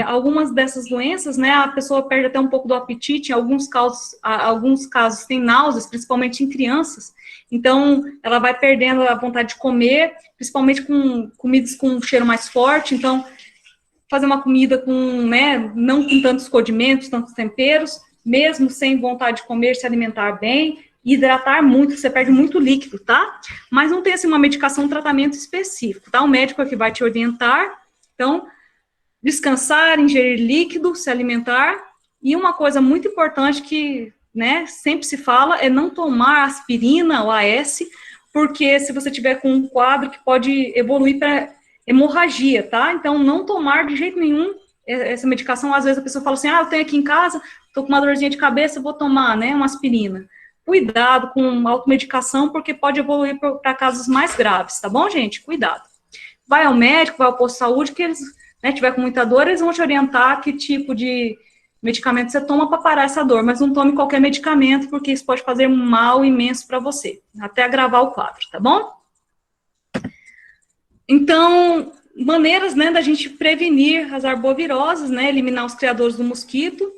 Algumas dessas doenças, né, a pessoa perde até um pouco do apetite, em alguns casos tem náuseas, principalmente em crianças, então ela vai perdendo a vontade de comer, principalmente com comidas com um cheiro mais forte, então fazer uma comida com, né, não com tantos condimentos, tantos temperos, mesmo sem vontade de comer, se alimentar bem, hidratar muito, você perde muito líquido, tá? Mas não tem, assim, uma medicação, um tratamento específico, tá? O médico é que vai te orientar, então, descansar, ingerir líquido, se alimentar, e uma coisa muito importante que, né, sempre se fala, é não tomar aspirina ou AS, porque se você tiver com um quadro que pode evoluir para hemorragia, tá? Então, não tomar de jeito nenhum essa medicação. Às vezes a pessoa fala assim, eu tenho aqui em casa, tô com uma dorzinha de cabeça, vou tomar, né, uma aspirina. Cuidado com automedicação, porque pode evoluir para casos mais graves, tá bom, gente? Cuidado. vai ao médico, vai ao posto de saúde, que eles, né, tiver com muita dor, eles vão te orientar que tipo de medicamento você toma para parar essa dor, mas não tome qualquer medicamento, porque isso pode fazer um mal imenso para você, até agravar o quadro, tá bom? Então, maneiras, né, da gente prevenir as arboviroses, né, eliminar os criadores do mosquito.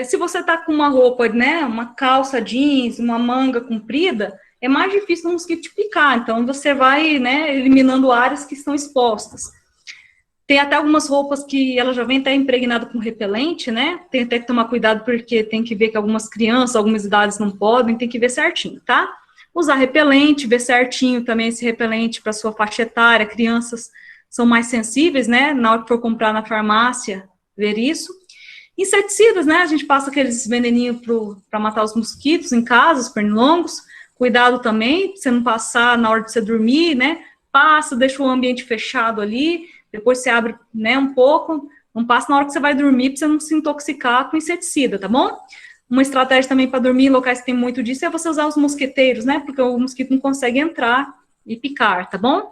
Se você tá com uma roupa, né, uma calça jeans, uma manga comprida, é mais difícil o mosquito te picar, então você vai, né, eliminando áreas que estão expostas. Tem até algumas roupas que ela já vem até impregnada com repelente, né, tem até que tomar cuidado porque tem que ver que algumas crianças, algumas idades não podem, tem que ver certinho, tá? Usar repelente, ver certinho também esse repelente para sua faixa etária, crianças são mais sensíveis, né, na hora que for comprar na farmácia, ver isso. Inseticidas, né, a gente passa aqueles veneninhos para matar os mosquitos em casa, os pernilongos, cuidado também, pra você não passar na hora de você dormir, né, passa, deixa o ambiente fechado ali, depois você abre, né, um pouco, não passa na hora que você vai dormir para você não se intoxicar com inseticida, tá bom? Uma estratégia também para dormir em locais que tem muito disso é você usar os mosqueteiros, né? Porque o mosquito não consegue entrar e picar, tá bom?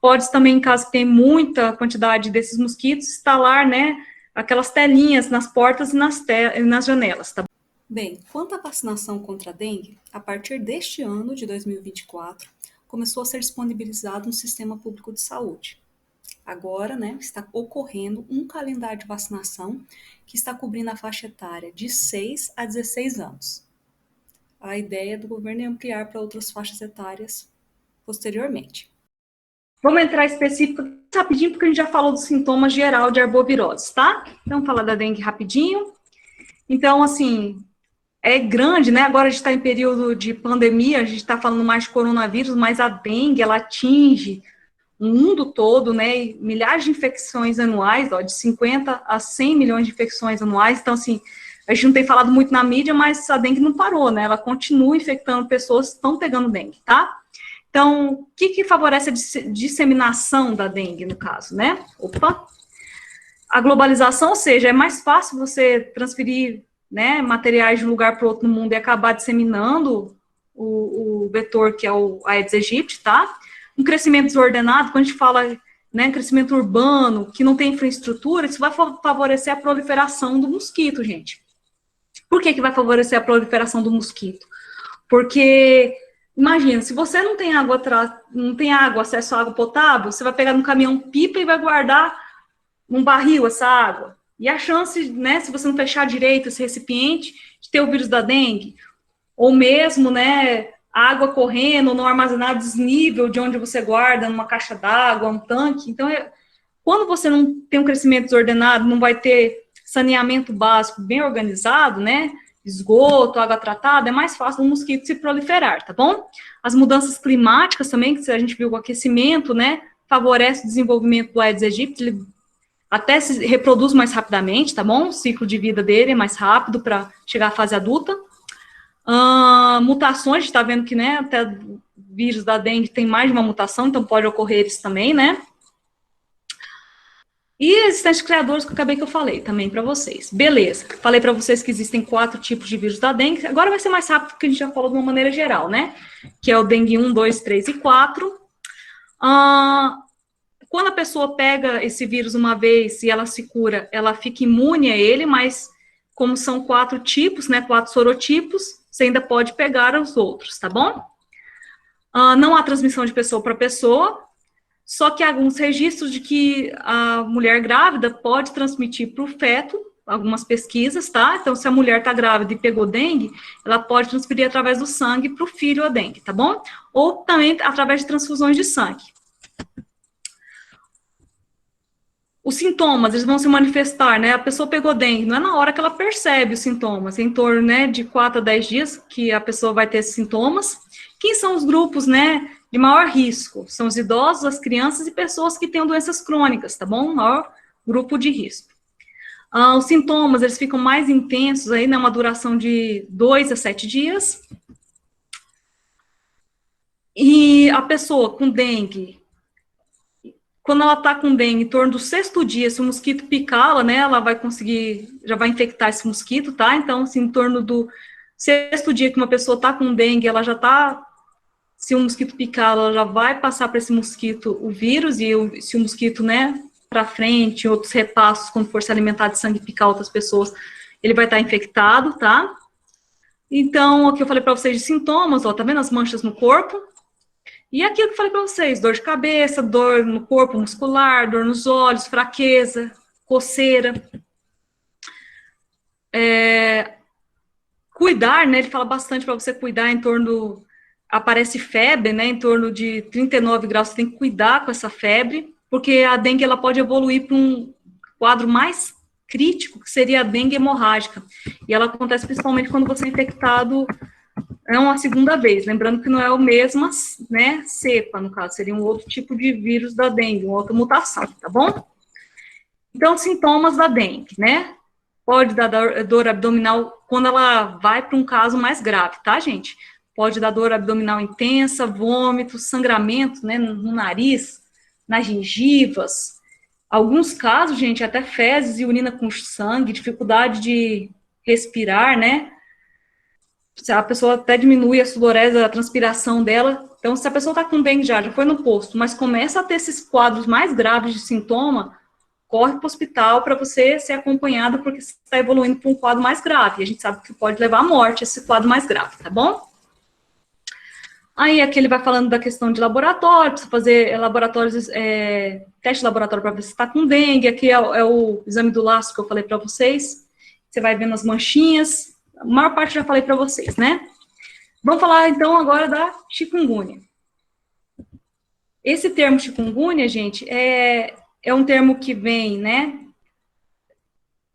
Pode também, em caso que tem muita quantidade desses mosquitos, instalar, né, aquelas telinhas nas portas e nas janelas, tá bom? Bem, quanto à vacinação contra a dengue, a partir deste ano de 2024, começou a ser disponibilizado no Sistema Público de Saúde. Agora, né, está ocorrendo um calendário de vacinação que está cobrindo a faixa etária de 6 a 16 anos. A ideia do governo é ampliar para outras faixas etárias posteriormente. Vamos entrar específico rapidinho, porque a gente já falou dos sintomas geral de arbovirose, tá? Então, vamos falar da dengue rapidinho. Então, assim, é grande, né? Agora a gente está em período de pandemia, a gente está falando mais de coronavírus, mas a dengue, ela atinge o mundo todo, né, e milhares de infecções anuais, ó, de 50 a 100 milhões de infecções anuais, então, assim, a gente não tem falado muito na mídia, mas a dengue não parou, né, ela continua infectando pessoas que estão pegando dengue, tá? Então, o que favorece a disseminação da dengue, no caso, né? Opa! A globalização, ou seja, é mais fácil você transferir, né, materiais de um lugar para outro no mundo e acabar disseminando o vetor que é o Aedes aegypti, tá? Um crescimento desordenado, quando a gente fala, né, crescimento urbano, que não tem infraestrutura, isso vai favorecer a proliferação do mosquito, gente. Por que vai favorecer a proliferação do mosquito? Porque, imagina, se você não tem água, acesso à água potável, você vai pegar num caminhão-pipa e vai guardar num barril essa água. E a chance, né, se você não fechar direito esse recipiente, de ter o vírus da dengue, ou mesmo, né, água correndo, não armazenar desnível de onde você guarda, numa caixa d'água, um tanque. Então, quando você não tem um crescimento desordenado, não vai ter saneamento básico bem organizado, né, esgoto, água tratada, é mais fácil o mosquito se proliferar, tá bom? As mudanças climáticas também, que a gente viu o aquecimento, né, favorece o desenvolvimento do Aedes aegypti, ele até se reproduz mais rapidamente, tá bom? O ciclo de vida dele é mais rápido para chegar à fase adulta. Mutações, a gente está vendo que, né, até o vírus da dengue tem mais de uma mutação, então pode ocorrer isso também, né? E existentes criadores que eu falei também para vocês. Beleza, falei para vocês que existem 4 tipos de vírus da dengue, agora vai ser mais rápido porque a gente já falou de uma maneira geral, né? Que é o dengue 1, 2, 3 e 4. Quando a pessoa pega esse vírus uma vez e ela se cura, ela fica imune a ele, mas como são 4 tipos, né, 4 sorotipos, você ainda pode pegar os outros, tá bom? Não há transmissão de pessoa para pessoa, só que há alguns registros de que a mulher grávida pode transmitir para o feto, algumas pesquisas, tá? Então, se a mulher está grávida e pegou dengue, ela pode transferir através do sangue para o filho a dengue, tá bom? Ou também através de transfusões de sangue. Os sintomas, eles vão se manifestar, né? A pessoa pegou dengue, não é na hora que ela percebe os sintomas, é em torno, né, de 4 a 10 dias que a pessoa vai ter esses sintomas. Quem são os grupos, né, de maior risco? São os idosos, as crianças e pessoas que têm doenças crônicas, tá bom? Maior grupo de risco. Os sintomas, eles ficam mais intensos aí, né, uma duração de 2 a 7 dias. E a pessoa com dengue, quando ela tá com dengue, em torno do 6º dia, se o mosquito picá-la, né, ela vai conseguir, já vai infectar esse mosquito, tá? Então, assim, em torno do 6º dia que uma pessoa tá com dengue, ela já tá se o mosquito picar, ela já vai passar para esse mosquito o vírus, e se o mosquito, né, para frente, outros repassos, quando for se alimentar de sangue e picar outras pessoas, ele vai estar infectado, tá? Então, aqui eu falei para vocês de sintomas, ó, tá vendo as manchas no corpo? E aqui eu falei para vocês, dor de cabeça, dor no corpo muscular, dor nos olhos, fraqueza, coceira. Cuidar, né, ele fala bastante para você cuidar em torno, aparece febre, né, em torno de 39 graus, você tem que cuidar com essa febre, porque a dengue, ela pode evoluir para um quadro mais crítico, que seria a dengue hemorrágica, e ela acontece principalmente quando você é infectado uma segunda vez, lembrando que não é o mesmo, né, cepa, no caso, seria um outro tipo de vírus da dengue, uma outra mutação, tá bom? Então, sintomas da dengue, né? Pode dar dor abdominal quando ela vai para um caso mais grave, tá, gente? Pode dar dor abdominal intensa, vômito, sangramento, né, no nariz, nas gengivas. Alguns casos, gente, até fezes e urina com sangue, dificuldade de respirar, né? A pessoa até diminui a sudorese, a transpiração dela. Então, se a pessoa está com dengue já foi no posto, mas começa a ter esses quadros mais graves de sintoma, corre para o hospital para você ser acompanhado, porque você está evoluindo para um quadro mais grave. E a gente sabe que pode levar à morte esse quadro mais grave, tá bom? Aí aqui ele vai falando da questão de laboratório, precisa fazer laboratórios, teste de laboratório para ver se está com dengue. Aqui é o exame do laço que eu falei para vocês. Você vai vendo as manchinhas. A maior parte já falei para vocês, né? Vamos falar então agora da chikungunya. Esse termo chikungunya, gente, é um termo que vem, né,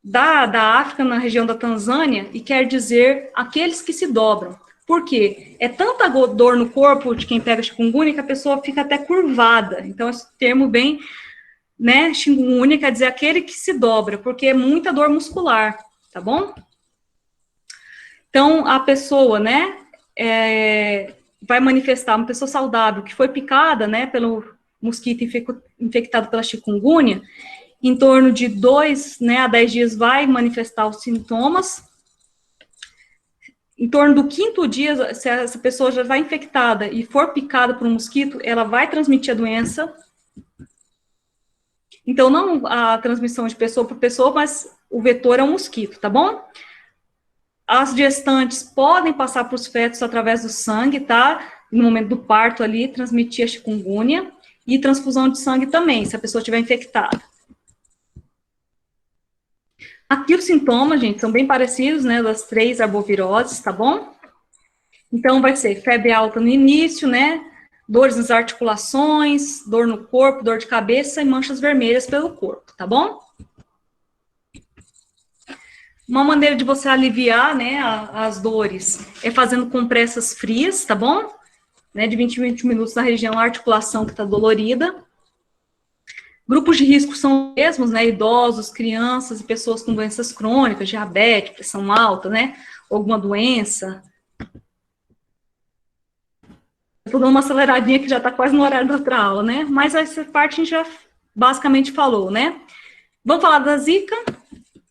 da África, na região da Tanzânia, e quer dizer aqueles que se dobram. Por quê? É tanta dor no corpo de quem pega chikungunya que a pessoa fica até curvada. Então, esse termo vem, né, chikungunya quer dizer aquele que se dobra, porque é muita dor muscular, tá bom? Então, a pessoa, né, vai manifestar, uma pessoa saudável que foi picada, né, pelo mosquito infectado pela chikungunya, em torno de 2, né, a 10 dias vai manifestar os sintomas. Em torno do 5º dia, se essa pessoa já vai infectada e for picada por um mosquito, ela vai transmitir a doença. Então, não a transmissão de pessoa para pessoa, mas o vetor é um mosquito, tá bom? As gestantes podem passar para os fetos através do sangue, tá? No momento do parto ali, transmitir a chikungunya. E transfusão de sangue também, se a pessoa estiver infectada. Aqui os sintomas, gente, são bem parecidos, né, das 3 arboviroses, tá bom? Então, vai ser febre alta no início, né, dores nas articulações, dor no corpo, dor de cabeça e manchas vermelhas pelo corpo, tá bom? Uma maneira de você aliviar, né, as dores é fazendo compressas frias, tá bom? Né, de 20 em 20 minutos na região articulação que está dolorida. Grupos de risco são os mesmos, né, idosos, crianças e pessoas com doenças crônicas, diabetes, pressão alta, né, alguma doença. Estou dando uma aceleradinha que já está quase no horário da outra aula, né, mas essa parte a gente já basicamente falou, né. Vamos falar da zika?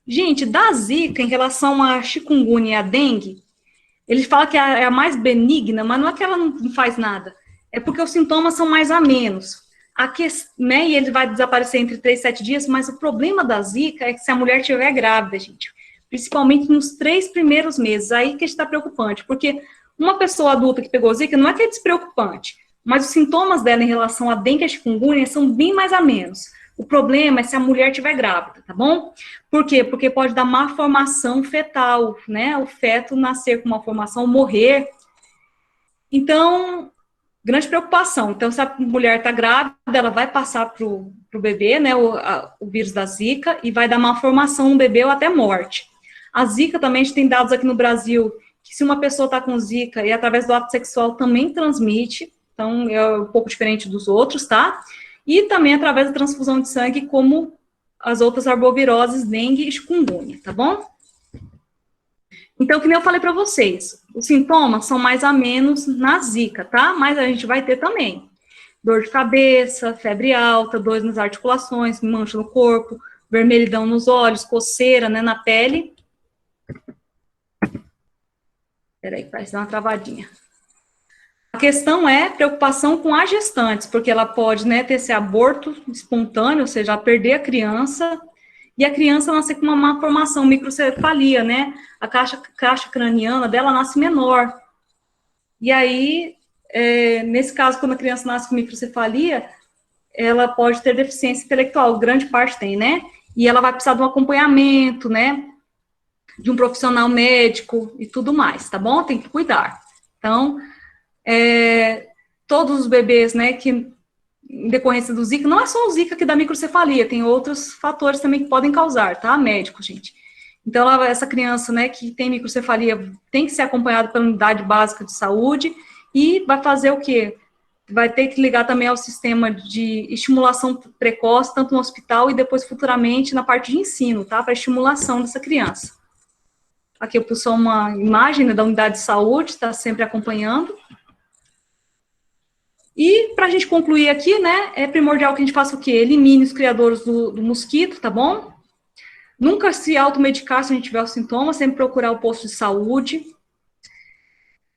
Gente, da zika, em relação à chikungunya e à dengue, ele fala que é a mais benigna, mas não é que ela não faz nada, é porque os sintomas são mais amenos. Né, e ele vai desaparecer entre 3 e 7 dias, mas o problema da zika é que se a mulher estiver grávida, gente, principalmente nos 3 primeiros meses, aí que está preocupante, porque uma pessoa adulta que pegou zika não é que é despreocupante, mas os sintomas dela em relação à dengue e à chikungunya são bem mais amenos. O problema é se a mulher estiver grávida, tá bom? Por quê? Porque pode dar má formação fetal, né, o feto nascer com uma formação, morrer. Então, grande preocupação. Então, se a mulher está grávida, ela vai passar para o bebê, né, o vírus da zika, e vai dar má formação no bebê ou até morte. A zika também, a gente tem dados aqui no Brasil, que se uma pessoa está com zika e através do ato sexual também transmite, então é um pouco diferente dos outros, tá? E também através da transfusão de sangue, como as outras arboviroses, dengue e chikungunya, tá bom? Então, que nem eu falei para vocês, os sintomas são mais amenos na zika, tá? Mas a gente vai ter também dor de cabeça, febre alta, dores nas articulações, mancha no corpo, vermelhidão nos olhos, coceira, né, na pele. Peraí, parece dar uma travadinha. A questão é preocupação com as gestantes, porque ela pode, né, ter esse aborto espontâneo, ou seja, ela perder a criança, e a criança nasce com uma má formação, microcefalia, né? A caixa craniana dela nasce menor. E aí, nesse caso, quando a criança nasce com microcefalia, ela pode ter deficiência intelectual, grande parte tem, né? E ela vai precisar de um acompanhamento, né? De um profissional médico e tudo mais, tá bom? Tem que cuidar. Então, todos os bebês, né, que em decorrência do Zika, não é só o Zika que dá microcefalia, tem outros fatores também que podem causar, tá? Médico, gente. Então, essa criança, né, que tem microcefalia tem que ser acompanhada pela unidade básica de saúde e vai fazer o quê? Vai ter que ligar também ao sistema de estimulação precoce, tanto no hospital e depois futuramente na parte de ensino, tá? Para estimulação dessa criança. Aqui eu pus só uma imagem, né, da unidade de saúde, está sempre acompanhando. E, para a gente concluir aqui, né, é primordial que a gente faça o quê? Elimine os criadores do mosquito, tá bom? Nunca se automedicar se a gente tiver os sintomas, sempre procurar o posto de saúde.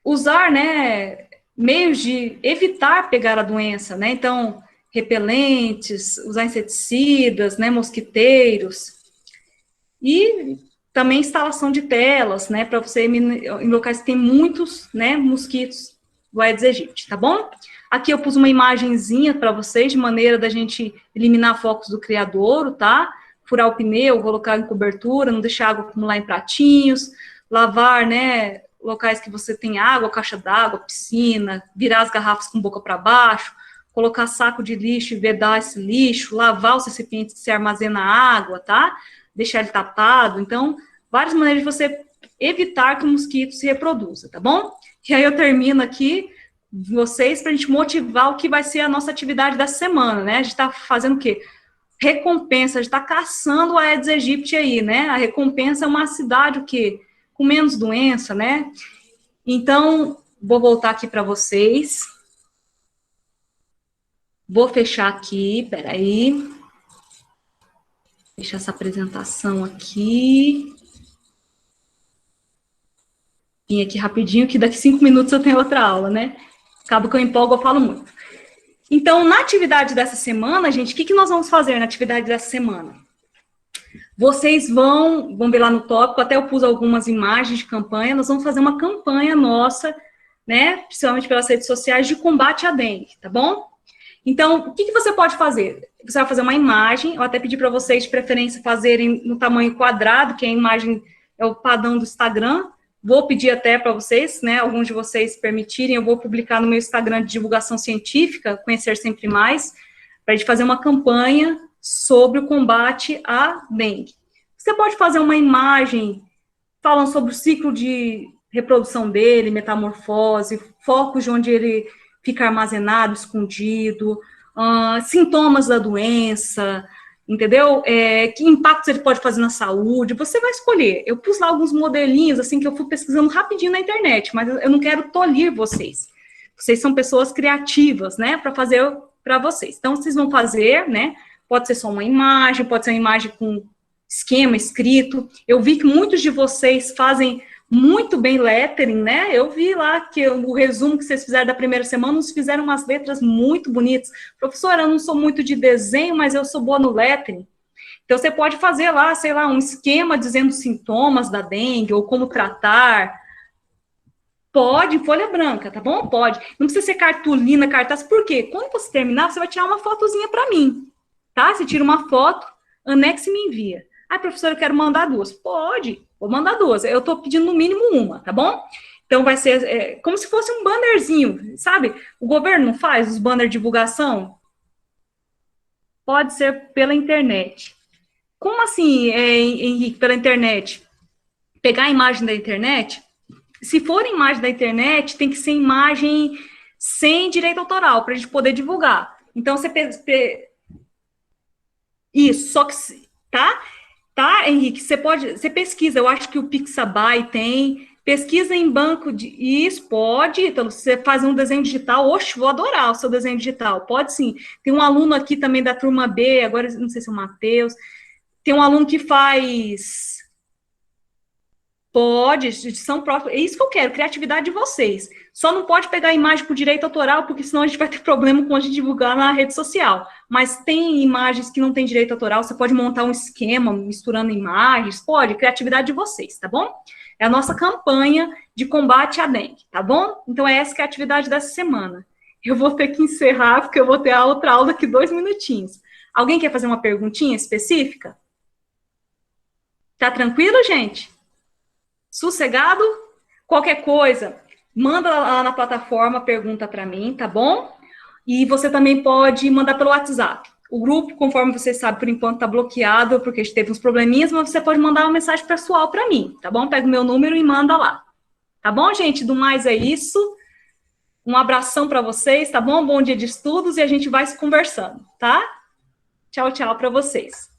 Usar, né, meios de evitar pegar a doença, né? Então, repelentes, usar inseticidas, né, mosquiteiros. E também instalação de telas, né, para você em locais que tem muitos, né, mosquitos do Aedes aegypti, tá bom? Aqui eu pus uma imagenzinha para vocês, de maneira da gente eliminar focos do criadouro, tá? Furar o pneu, colocar em cobertura, não deixar água acumular em pratinhos, lavar, né, locais que você tem água, caixa d'água, piscina, virar as garrafas com boca para baixo, colocar saco de lixo e vedar esse lixo, lavar os recipientes que se armazena água, tá? Deixar ele tapado. Então, várias maneiras de você evitar que o mosquito se reproduza, tá bom? E aí eu termino aqui vocês para a gente motivar o que vai ser a nossa atividade da semana, né? A gente está fazendo o quê? Recompensa, a gente está caçando o Aedes aegypti aí, né? A recompensa é uma cidade, o quê? Com menos doença, né? Então, vou voltar aqui para vocês. Vou fechar aqui, peraí. Deixar essa apresentação aqui. Vim aqui rapidinho, que daqui 5 minutos eu tenho outra aula, né? Acaba que eu empolgo, eu falo muito. Então, na atividade dessa semana, gente, o que nós vamos fazer na atividade dessa semana? Vocês vão ver lá no tópico, até eu pus algumas imagens de campanha, nós vamos fazer uma campanha nossa, né, principalmente pelas redes sociais, de combate à dengue, tá bom? Então, o que você pode fazer? Você vai fazer uma imagem, eu até pedi para vocês, de preferência, fazerem no tamanho quadrado, que a imagem é o padrão do Instagram. Vou pedir até para vocês, né, alguns de vocês permitirem, eu vou publicar no meu Instagram de divulgação científica, Conhecer Sempre Mais, para a gente fazer uma campanha sobre o combate à dengue. Você pode fazer uma imagem falando sobre o ciclo de reprodução dele, metamorfose, focos de onde ele fica armazenado, escondido, sintomas da doença, entendeu? Que impactos ele pode fazer na saúde, você vai escolher. Eu pus lá alguns modelinhos, assim, que eu fui pesquisando rapidinho na internet, mas eu não quero tolir vocês. Vocês são pessoas criativas, né, para fazer para vocês. Então, vocês vão fazer, né, pode ser só uma imagem, pode ser uma imagem com esquema escrito. Eu vi que muitos de vocês fazem muito bem lettering, né? Eu vi lá que o resumo que vocês fizeram da primeira semana, nos fizeram umas letras muito bonitas. Professora, eu não sou muito de desenho, mas eu sou boa no lettering. Então, você pode fazer lá, sei lá, um esquema dizendo sintomas da dengue, ou como tratar. Pode, folha branca, tá bom? Pode. Não precisa ser cartolina, cartaz. Por quê? Quando você terminar, você vai tirar uma fotozinha para mim, tá? Você tira uma foto, anexa e me envia. Ah, professora, eu quero mandar 2. Pode, vou mandar 2. Eu estou pedindo no mínimo uma, tá bom? Então, vai ser como se fosse um bannerzinho, sabe? O governo não faz os banners de divulgação? Pode ser pela internet. Como assim, Henrique, pela internet? Pegar a imagem da internet? Se for imagem da internet, tem que ser imagem sem direito autoral, para a gente poder divulgar. Então, isso, só que, tá? Tá, Henrique, você pesquisa, eu acho que o Pixabay tem, pesquisa em banco de, isso, pode, então você faz um desenho digital, oxe, vou adorar o seu desenho digital, pode sim. Tem um aluno aqui também da turma B, agora não sei se é o Matheus, tem um aluno que faz Pode, são próprios. É isso que eu quero, criatividade de vocês. Só não pode pegar a imagem por direito autoral, porque senão a gente vai ter problema com a gente divulgar na rede social. Mas tem imagens que não tem direito autoral, você pode montar um esquema misturando imagens, pode, criatividade de vocês, tá bom? É a nossa campanha de combate à dengue, tá bom? Então, essa que é a atividade dessa semana. Eu vou ter que encerrar, porque eu vou ter a outra aula daqui 2 minutinhos. Alguém quer fazer uma perguntinha específica? Tá tranquilo, gente? Sossegado? Qualquer coisa, manda lá na plataforma, pergunta para mim, tá bom? E você também pode mandar pelo WhatsApp. O grupo, conforme você sabe, por enquanto está bloqueado, porque a gente teve uns probleminhas, mas você pode mandar uma mensagem pessoal para mim, tá bom? Pega o meu número e manda lá. Tá bom, gente? Do mais é isso. Um abração para vocês, tá bom? Bom dia de estudos e a gente vai se conversando, tá? Tchau, tchau para vocês.